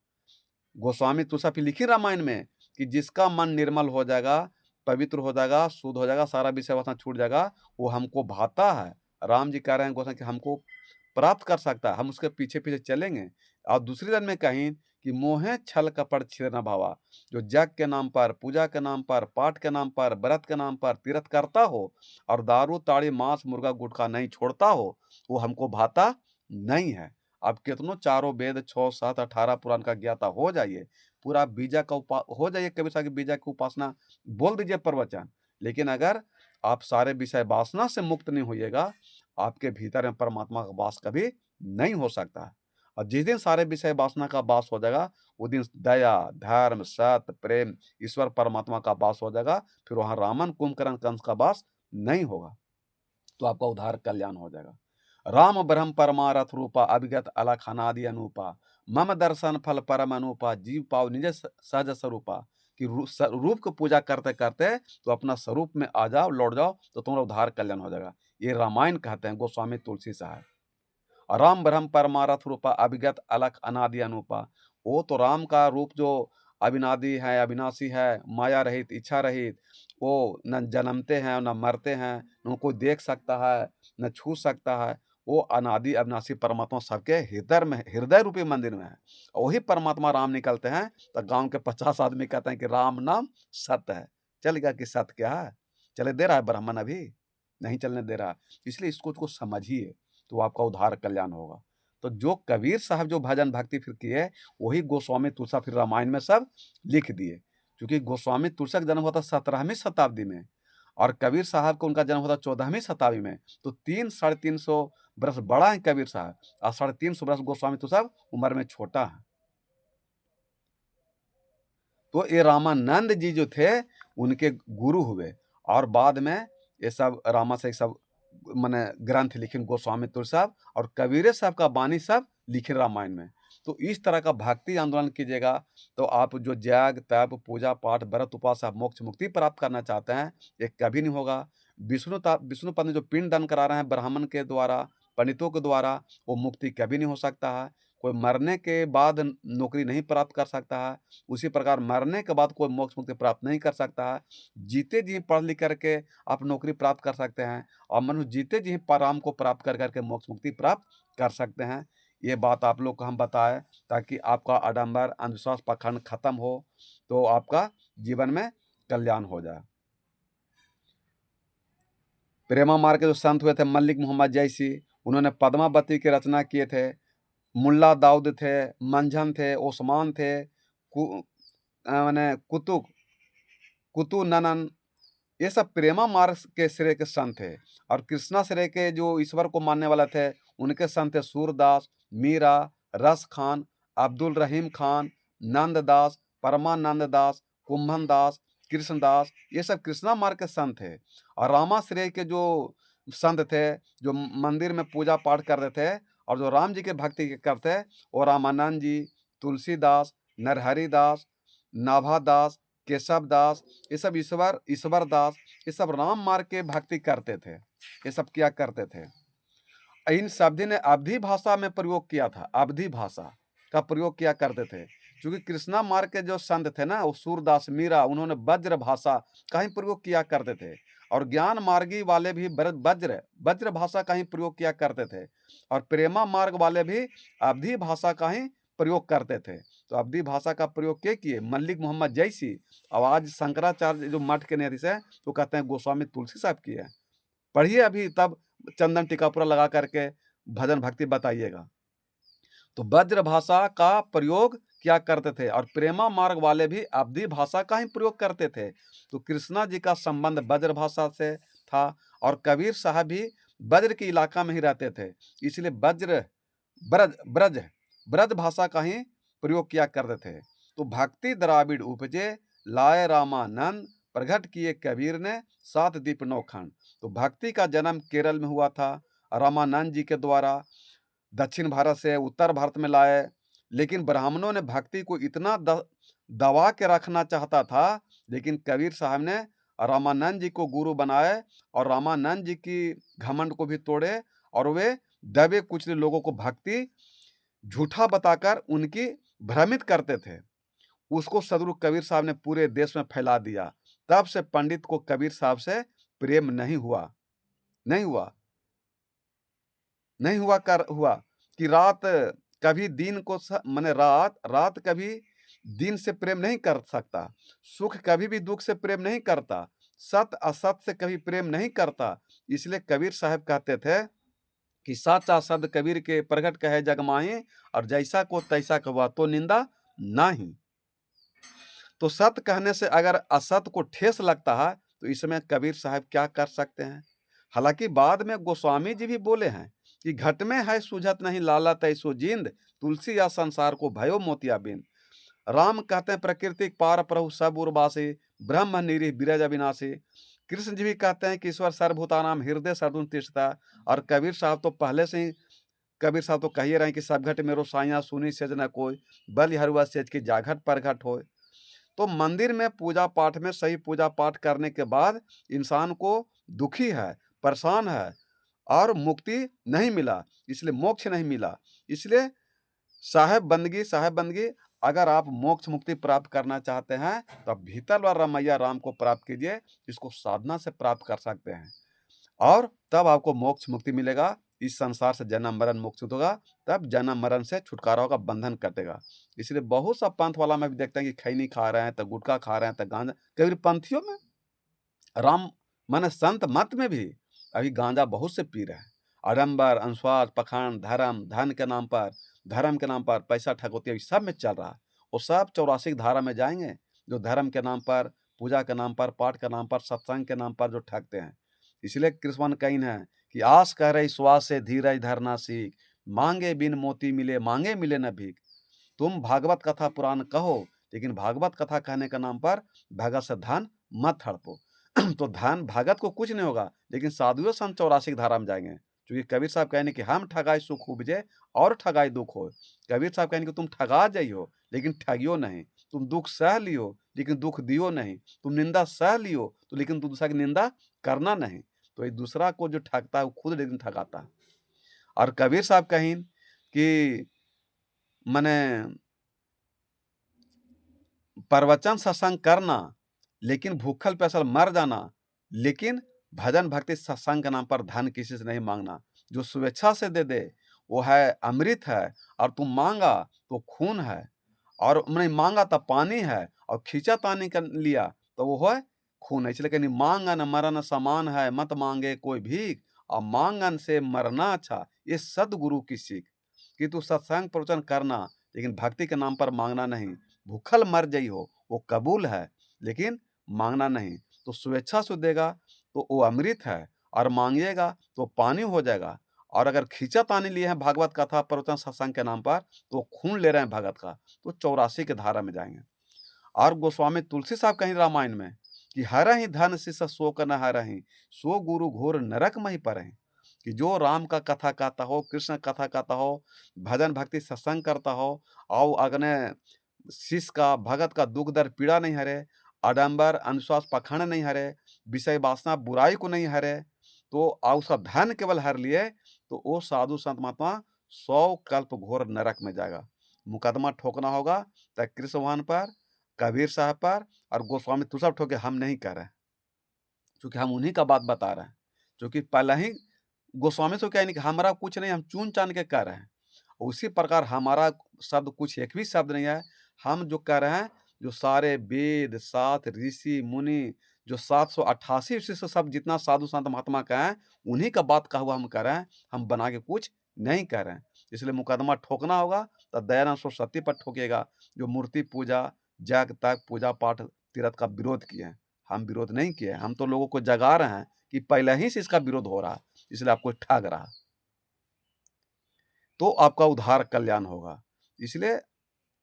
गोस्वामी तुलसी फिर लिखी रामायण में कि जिसका मन निर्मल हो जाएगा, पवित्र हो जाएगा, शुद्ध हो जाएगा, सारा विषय वासना छूट जाएगा, वो हमको भाता है। राम जी कह रहे हैं गोस्वामी कि हमको प्राप्त कर सकता है, हम उसके पीछे पीछे चलेंगे। और दूसरी लाइन में कहीं कि मोहे छल कपट छिर न भावा। जो जग के नाम पर, पूजा के नाम पर, पाठ के नाम पर, व्रत के नाम पर तीर्थ करता हो और दारू ताड़ी मांस मुर्गा गुटखा नहीं छोड़ता हो, वो हमको भाता नहीं है। अब कितनों चारों वेद 6 7 18 पुराण का ज्ञाता हो जाइए, पूरा बीजा का हो जाइए, कबीर साहब की बीजा की उपासना बोल दीजिए प्रवचन, लेकिन अगर आप सारे विषय वासना से मुक्त नहीं होइएगा, आपके भीतर में परमात्मा का वास कभी नहीं हो सकता है। और जिस दिन सारे विषय वासना का वास हो जाएगा, उस दिन दया, धर्म, सत्य, प्रेम, ईश्वर परमात्मा का वास हो जाएगा। फिर वहां रामन कुंभकर्ण कंस का वास नहीं होगा, तो आपका उद्धार कल्याण हो जाएगा। राम ब्रह्म परमारथ रूपा, अभिगत अलख अनादि अनूपा। मम दर्शन फल परम अनूपा, जीव पाओ निज सहज स्वरूपा। कि रूप को पूजा करते करते तो अपना स्वरूप में आ जाओ, लौट जाओ, तो तुम्हारा उद्धार कल्याण हो जाएगा। ये रामायण कहते हैं गोस्वामी तुलसी साहब। राम ब्रह्म परमारथ रूपा, अभिगत अलख अनादि अनूपा। वो तो राम का रूप जो अविनादि है, अविनाशी है, माया रहित, इच्छा रहित। वो न जन्मते हैं न मरते हैं, न कोई देख सकता है न छू सकता है। वो अनादि अविनाशी परमात्मा सबके हृदय रूपी मंदिर में है। और वही परमात्मा राम निकलते हैं तो गांव के 50 आदमी कहते हैं कि राम नाम सत्य है। चलेगा कि सत्य क्या है? चले दे रहा है ब्राह्मण? अभी नहीं चलने दे रहा। इसलिए इसको समझिए, तो आपका उद्धार कल्याण होगा। तो जो कबीर साहब जो भजन भक्ति फिर किए, वही गोस्वामी तुलसी फिर रामायण में सब लिख दिए। क्योंकि गोस्वामी तुलसी का जन्म हुआ था 17वीं शताब्दी में और कबीर साहब को उनका जन्म हुआ था 14वीं शताब्दी में। तो 300-350 बरस बड़ा है कबीर साहब और 350 बरस गोस्वामी तुलसी साहब उम्र में छोटा है। तो ये रामानंद जी जो थे उनके गुरु हुए और बाद में ये सब रामा से सब माने ग्रंथ लिखे गोस्वामी तुलसी साहब और कबीर साहब का बानी सब लिखे रामायण में। तो इस तरह का भक्ति आंदोलन कीजिएगा तो आप जो त्याग तप पूजा पाठ व्रत उपवास आप मोक्ष मुक्ति प्राप्त करना चाहते हैं, ये कभी नहीं होगा। विष्णुपद ने जो पिंड दान करा रहे हैं ब्राह्मण के द्वारा, पंडितों के द्वारा, वो मुक्ति कभी नहीं हो सकता है। कोई मरने के बाद नौकरी नहीं प्राप्त कर सकता है, उसी प्रकार मरने के बाद कोई मोक्ष मुक्ति प्राप्त नहीं कर सकता है। जीते जी पढ़ लिख करके आप नौकरी प्राप्त कर सकते हैं और मनुष्य जीते जी राम को प्राप्त कर करके मोक्ष मुक्ति प्राप्त कर सकते हैं। ये बात आप लोग को हम बताएं ताकि आपका आडंबर अंधविश्वास पाखंड खत्म हो, तो आपका जीवन में कल्याण हो जाए। प्रेमा मार के जो संत हुए थे मल्लिक मोहम्मद जैसी, उन्होंने पद्मावती की रचना किए थे। मुल्ला दाऊद थे, मंझन थे, ओस्मान थे, माने कुतु ननन, ये सब प्रेमा मार्ग के श्रेय के संत थे। और कृष्णा श्रेय के जो ईश्वर को मानने वाले थे उनके संत थे सूरदास, मीरा, रस खान, अब्दुल रहीम खान, नंददास, परमानंद दास, कुंभन दास, कृष्णदास, ये सब कृष्णा मार्ग के संत थे। और रामाश्रय के जो संत थे, जो मंदिर में पूजा पाठ करते थे और जो राम जी के भक्ति करते, वो रामानंद जी, तुलसीदास, नरहरि दास, नाभादास, केशव दास, ये सब ईश्वर दास, ये सब राम मार्ग के भक्ति करते थे। ये सब क्या करते थे? इन शब्द ने अवधी भाषा में प्रयोग किया था, अवधी भाषा का प्रयोग किया करते थे। क्योंकि कृष्णा मार्ग के जो संत थे ना, वो सूरदास, मीरा, उन्होंने वज्र भाषा का ही प्रयोग किया करते थे। और ज्ञान मार्गी वाले भी वज्र वज्र भाषा का ही प्रयोग किया करते थे। और प्रेमा मार्ग वाले भी अवधी भाषा का ही प्रयोग करते थे। तो अवधी भाषा का प्रयोग के किए मल्लिक मोहम्मद जैसी। और आज शंकराचार्य जो मठ के नीति से, तो कहते हैं गोस्वामी तुलसी साहब किए। पढ़िए अभी, तब चंदन टीका पूरा लगा करके भजन भक्ति बताइएगा। तो वज्र भाषा का प्रयोग क्या करते थे, और प्रेमा मार्ग वाले भी अवधी भाषा का ही प्रयोग करते थे। तो कृष्णा जी का संबंध वज्र भाषा से था, और कबीर साहब भी वज्र के इलाका में ही रहते थे, इसलिए वज्र ब्रज ब्रज ब्रज भाषा का ही प्रयोग किया करते थे। तो भक्ति द्राविड़ उपजे, लाए रामानंद, प्रगट किए कबीर ने, सात दीप नौखंड। तो भक्ति का जन्म केरल में हुआ था, रामानंद जी के द्वारा दक्षिण भारत से उत्तर भारत में लाए। लेकिन ब्राह्मणों ने भक्ति को इतना दबा के रखना चाहता था, लेकिन कबीर साहब ने रामानंद जी को गुरु बनाए, और रामानंद जी की घमंड को भी तोड़े, और वे दबे कुचले लोगों को भक्ति झूठा बताकर उनकी भ्रमित करते थे। उसको सदगुरु कबीर साहब ने पूरे देश में फैला दिया। तब से पंडित को कबीर साहब से प्रेम नहीं हुआ, नहीं हुआ, नहीं हुआ कर हुआ कि रात कभी दिन को माने रात कभी दिन से प्रेम नहीं कर सकता, सुख कभी भी दुख से प्रेम नहीं करता, सत असत से कभी प्रेम नहीं करता। इसलिए कबीर साहब कहते थे कि साचा सद कबीर के प्रगट कहे जग माही, और जैसा को तैसा कहा तो निंदा नाही। तो सत कहने से अगर असत को ठेस लगता है, तो इसमें कबीर साहब क्या कर सकते हैं? हालांकि बाद में गोस्वामी जी भी बोले हैं कि घट में है सुझत नहीं, लाला तैसो जिंद, तुलसी या संसार को भयो मोतियाबिंद। राम कहते हैं प्रकृतिक पार प्रभु सब उर्वासी, ब्रह्म निरीह बिरज अविनाशी। कृष्ण जी भी कहते हैं कि ईश्वर सर्वभूतानाम हृदय सर्वुन तिष्ठता। और कबीर साहब तो पहले से ही, कबीर साहब तो कहिए रहे हैं कि सब घट मेरो साइया, सुनी सेज न कोई, बल हरुआ सेज की जाघट परघट होए। तो मंदिर में पूजा पाठ में सही पूजा पाठ करने के बाद इंसान को दुखी है, परेशान है, और मुक्ति नहीं मिला, इसलिए मोक्ष नहीं मिला। इसलिए साहेब बंदगी, अगर आप मोक्ष मुक्ति प्राप्त करना चाहते हैं, तो आप भीतर वाला रमैया राम को प्राप्त कीजिए। इसको साधना से प्राप्त कर सकते हैं, और तब आपको मोक्ष मुक्ति मिलेगा। इस संसार से जन्म मरण मुक्त होगा, तब जन्म मरण से छुटकारा होगा, बंधन कटेगा। इसलिए बहुत सा पंथ वाला में भी देखते हैं कि खैनी खा रहे हैं, तो गुटखा खा रहे हैं, तो गांजा। कई पंथियों में राम माने संत मत में भी अभी गांजा बहुत से पी रहे हैं। आडंबर, अनुस्वार, पखंड, धर्म, धन के नाम पर, धर्म के नाम पर पैसा ठगोती, सब में चल रहा है। वो सब 84 धारा में जाएंगे, जो धर्म के नाम पर, पूजा के नाम पर, पाठ के नाम पर, सत्संग के नाम पर जो ठगते हैं। इसलिए कृष्ण कहीं है कि आस कह रही श्वास से धीरज धरना सीख, मांगे बिन मोती मिले, मांगे मिले न भीख। तुम भागवत कथा पुराण कहो, लेकिन भागवत कथा कहने के नाम पर भगत से धन मत हड़पो। तो धन भगत को कुछ नहीं होगा, लेकिन साधुओं संत 84 धारा में जाएंगे। क्योंकि कबीर साहब कहने कि हम ठगाई सुख उपजे, और ठगाई दुख हो। कबीर साहब कहने कि तुम ठगा जाइयो, लेकिन ठगियो नहीं। तुम दुख सह लियो, लेकिन दुख दियो नहीं। तुम निंदा सह लियो, तो लेकिन तुम दूसरा की निंदा करना नहीं। तो ये दूसरा को जो ठगता है, वो खुद लेकिन ठगाता है। और कबीर साहब कहीं कि मने प्रवचन सत्संग करना, लेकिन भूखल प्यासल मर जाना, लेकिन भजन भक्ति सत्संग के नाम पर धन किसी से नहीं मांगना। जो स्वेच्छा से दे दे वो है अमृत है, और तुम मांगा तो खून है, और नहीं मांगा तो पानी है, और खींचा तानी कर लिया तो वो है खून है। इसलिए कहनी मांगन मरण समान है, मत मांगे कोई भीख, और मांगन से मरना अच्छा, ये सदगुरु की सीख। कि तू सत्संग प्रवचन करना, लेकिन भक्ति के नाम पर मांगना नहीं। भूखल मर जाई हो वो कबूल है, लेकिन मांगना नहीं। तो स्वेच्छा से देगा तो वो अमृत है, और मांगिएगा तो पानी हो जाएगा। और अगर खींचातानी लिए हैं भागवत कथा प्रवचन सत्संग के नाम पर, तो खून ले रहे हैं भगत का, तो 84 की धारा में जाएंगे। और गोस्वामी तुलसी साहब कहीं रामायण में कि हरहि धन सिस शोक न हरहि, सो गुरु घोर नरक मही परहि। कि जो राम का कथा कहता हो, कृष्ण कथा कहता हो, भजन भक्ति सत्संग करता हो, और अग्ने शिष्य का भगत का दुख दर्द पीड़ा नहीं हरे, आडंबर अनुश्वास पखंड नहीं हरे, विषय वासना बुराई को नहीं हरे, तो और उसका धन केवल हर लिए, तो वो साधु संत महात्मा 100 कल्प घोर नरक में जाएगा। मुकदमा ठोकना होगा तो कृष्ण भगवान पर, कबीर साहब पर और गोस्वामी तुलसी साहब ठोके, हम नहीं कर रहे हैं, क्योंकि हम उन्हीं का बात बता रहे हैं। क्योंकि पहले ही गोस्वामी तो क्या नहीं कि हमारा कुछ नहीं, हम चुन चान के कर रहे हैं। उसी प्रकार हमारा शब्द कुछ एक भी शब्द नहीं है। हम जो कह रहे हैं, जो सारे वेद, सात ऋषि मुनि, जो 788 ऋषि सब जितना साधु संत महात्मा का है, उन्हीं का बात कहा हुआ हम कह रहे हैं। हम बना के कुछ नहीं कर रहे हैं। इसलिए मुकदमा ठोकना होगा तो दयानंद सरस्वती पर ठोकेगा, जो मूर्ति पूजा, जग तप, पूजा पाठ, तीर्थ का विरोध किए हैं। हम विरोध नहीं किए हैं। हम तो लोगों को जगा रहे हैं कि पहले ही से इसका विरोध हो रहा है, इसलिए आपको ठग रहा है, तो आपका उद्धार कल्याण होगा। इसलिए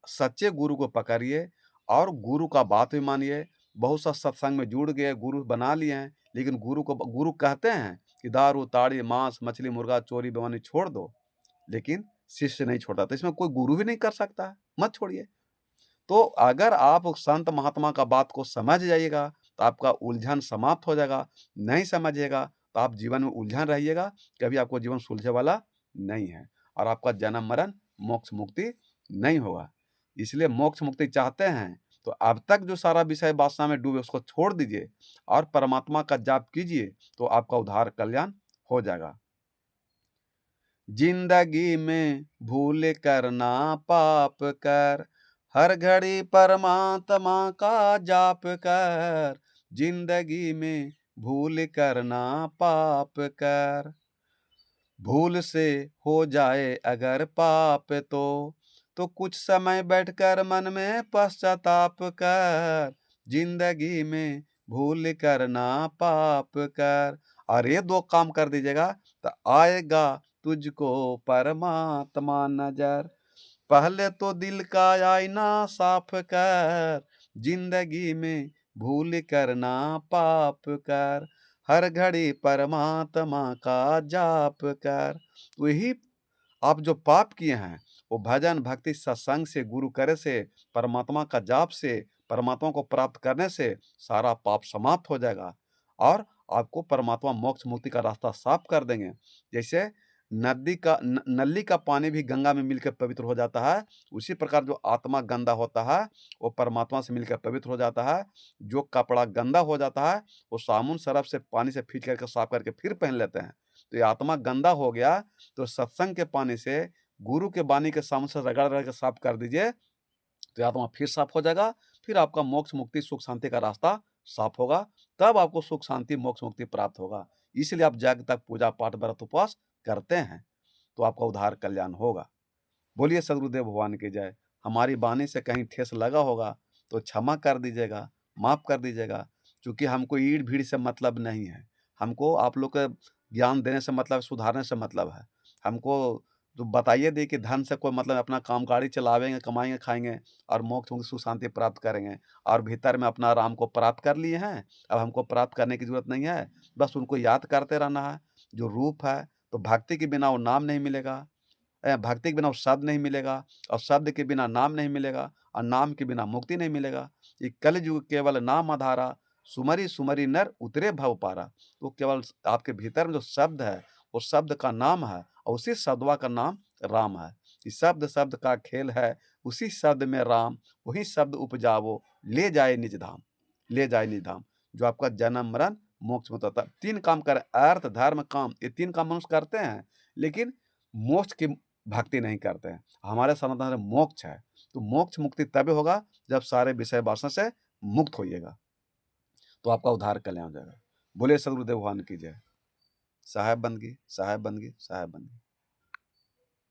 सच्चे गुरु को पकड़िए और गुरु का बात भी मानिए। बहुत सा सत्संग में जुड़ गए, गुरु बना लिए हैं, लेकिन गुरु कहते हैं कि दारू, ताड़ी, मांस, मछली, मुर्गा, चोरी, बेईमानी छोड़ दो, लेकिन शिष्य नहीं छोड़ता। तो इसमें कोई गुरु भी नहीं कर सकता है, मत छोड़िए। तो अगर आप संत महात्मा का बात को समझ जाइएगा, तो आपका उलझन समाप्त हो जाएगा। नहीं समझिएगा तो आप जीवन में उलझन रहिएगा, कभी आपको जीवन सुलझे वाला नहीं है, और आपका जन्म मरण मोक्ष मुक्ति नहीं होगा। इसलिए मोक्ष मुक्ति चाहते हैं तो अब तक जो सारा विषय वासना में डूबे उसको छोड़ दीजिए और परमात्मा का जाप कीजिए, तो आपका उद्धार कल्याण हो जाएगा। जिंदगी में भूल करना पाप कर, हर घड़ी परमात्मा का जाप कर। जिंदगी में भूल करना पाप कर, भूल से हो जाए अगर पाप तो कुछ समय बैठकर मन में पश्चाताप कर। जिंदगी में भूल करना पाप कर, और ये 2 काम कर दीजिएगा तो आएगा तुझको परमात्मा नजर। पहले तो दिल का आईना साफ कर, जिंदगी में भूल करना पाप कर। हर घड़ी परमात्मा का जाप कर। वही आप जो पाप किए हैं, वो भजन भक्ति सत्संग से, गुरु करे से, परमात्मा का जाप से, परमात्मा को प्राप्त करने से सारा पाप समाप्त हो जाएगा, और आपको परमात्मा मोक्ष मुक्ति का रास्ता साफ कर देंगे। जैसे नली का पानी भी गंगा में मिलकर पवित्र हो जाता है, उसी प्रकार जो आत्मा गंदा होता है वो परमात्मा से मिलकर पवित्र हो जाता है। जो कपड़ा गंदा हो जाता है वो साबुन सरफ से पानी से फीट करके साफ करके फिर पहन लेते हैं। तो ये आत्मा गंदा हो गया तो सत्संग के पानी से, गुरु के वाणी के सामने से रगड़ रगड़ के साफ कर दीजिए, तो आत्मा फिर साफ हो जाएगा। फिर आपका मोक्ष मुक्ति सुख शांति का रास्ता साफ होगा, तब आपको सुख शांति मोक्ष मुक्ति प्राप्त होगा। इसलिए आप जग तक पूजा पाठ व्रत उपवास करते हैं, तो आपका उद्धार कल्याण होगा। बोलिए सदगुरुदेव भगवान की जय। हमारी वाणी से कहीं ठेस लगा होगा तो क्षमा कर दीजिएगा, माफ कर दीजिएगा, क्योंकि हमको ईड़ भीड़ से मतलब नहीं है। हमको आप लोग के ज्ञान देने से मतलब, सुधारने से मतलब है। हमको तो बताइए दी कि धन से कोई मतलब, अपना काम गाड़ी चलावेंगे, कमाएंगे, खाएंगे और मोक्ष मुक्ति सुख शांति प्राप्त करेंगे, और भीतर में अपना राम को प्राप्त कर लिए हैं। अब हमको प्राप्त करने की जरूरत नहीं है, बस उनको याद करते रहना है। जो रूप है, तो भक्ति के बिना वो नाम नहीं मिलेगा, भक्ति के बिना वो शब्द नहीं मिलेगा, और शब्द के बिना नाम नहीं मिलेगा, और नाम के बिना मुक्ति नहीं मिलेगा। ये कलयुग केवल नाम आधारा, सुमरि सुमरि नर उतरे भव पारा। तो केवल आपके भीतर में जो शब्द है, वो शब्द का नाम है, और उसी शब्दवा का नाम राम है। इस शब्द शब्द का खेल है, उसी शब्द में राम, वही शब्द उपजावो, ले जाए निज धाम, ले जाए निज धाम। जो आपका जन्म मरण मोक्ष में होता है। 3 काम कर, अर्थ धर्म काम, ये 3 काम मनुष्य करते हैं, लेकिन मोक्ष की भक्ति नहीं करते हैं। हमारे सनातन धर्म मोक्ष है, तो मोक्ष मुक्ति तभी होगा जब सारे विषय वासना से मुक्त होइएगा, तो आपका उद्धार कल्याण हो जाएगा। बोले सदगुरुदेव भगवान की जय। साहेब बंदगी, साहेब बंदगी, साहेब बंदगी।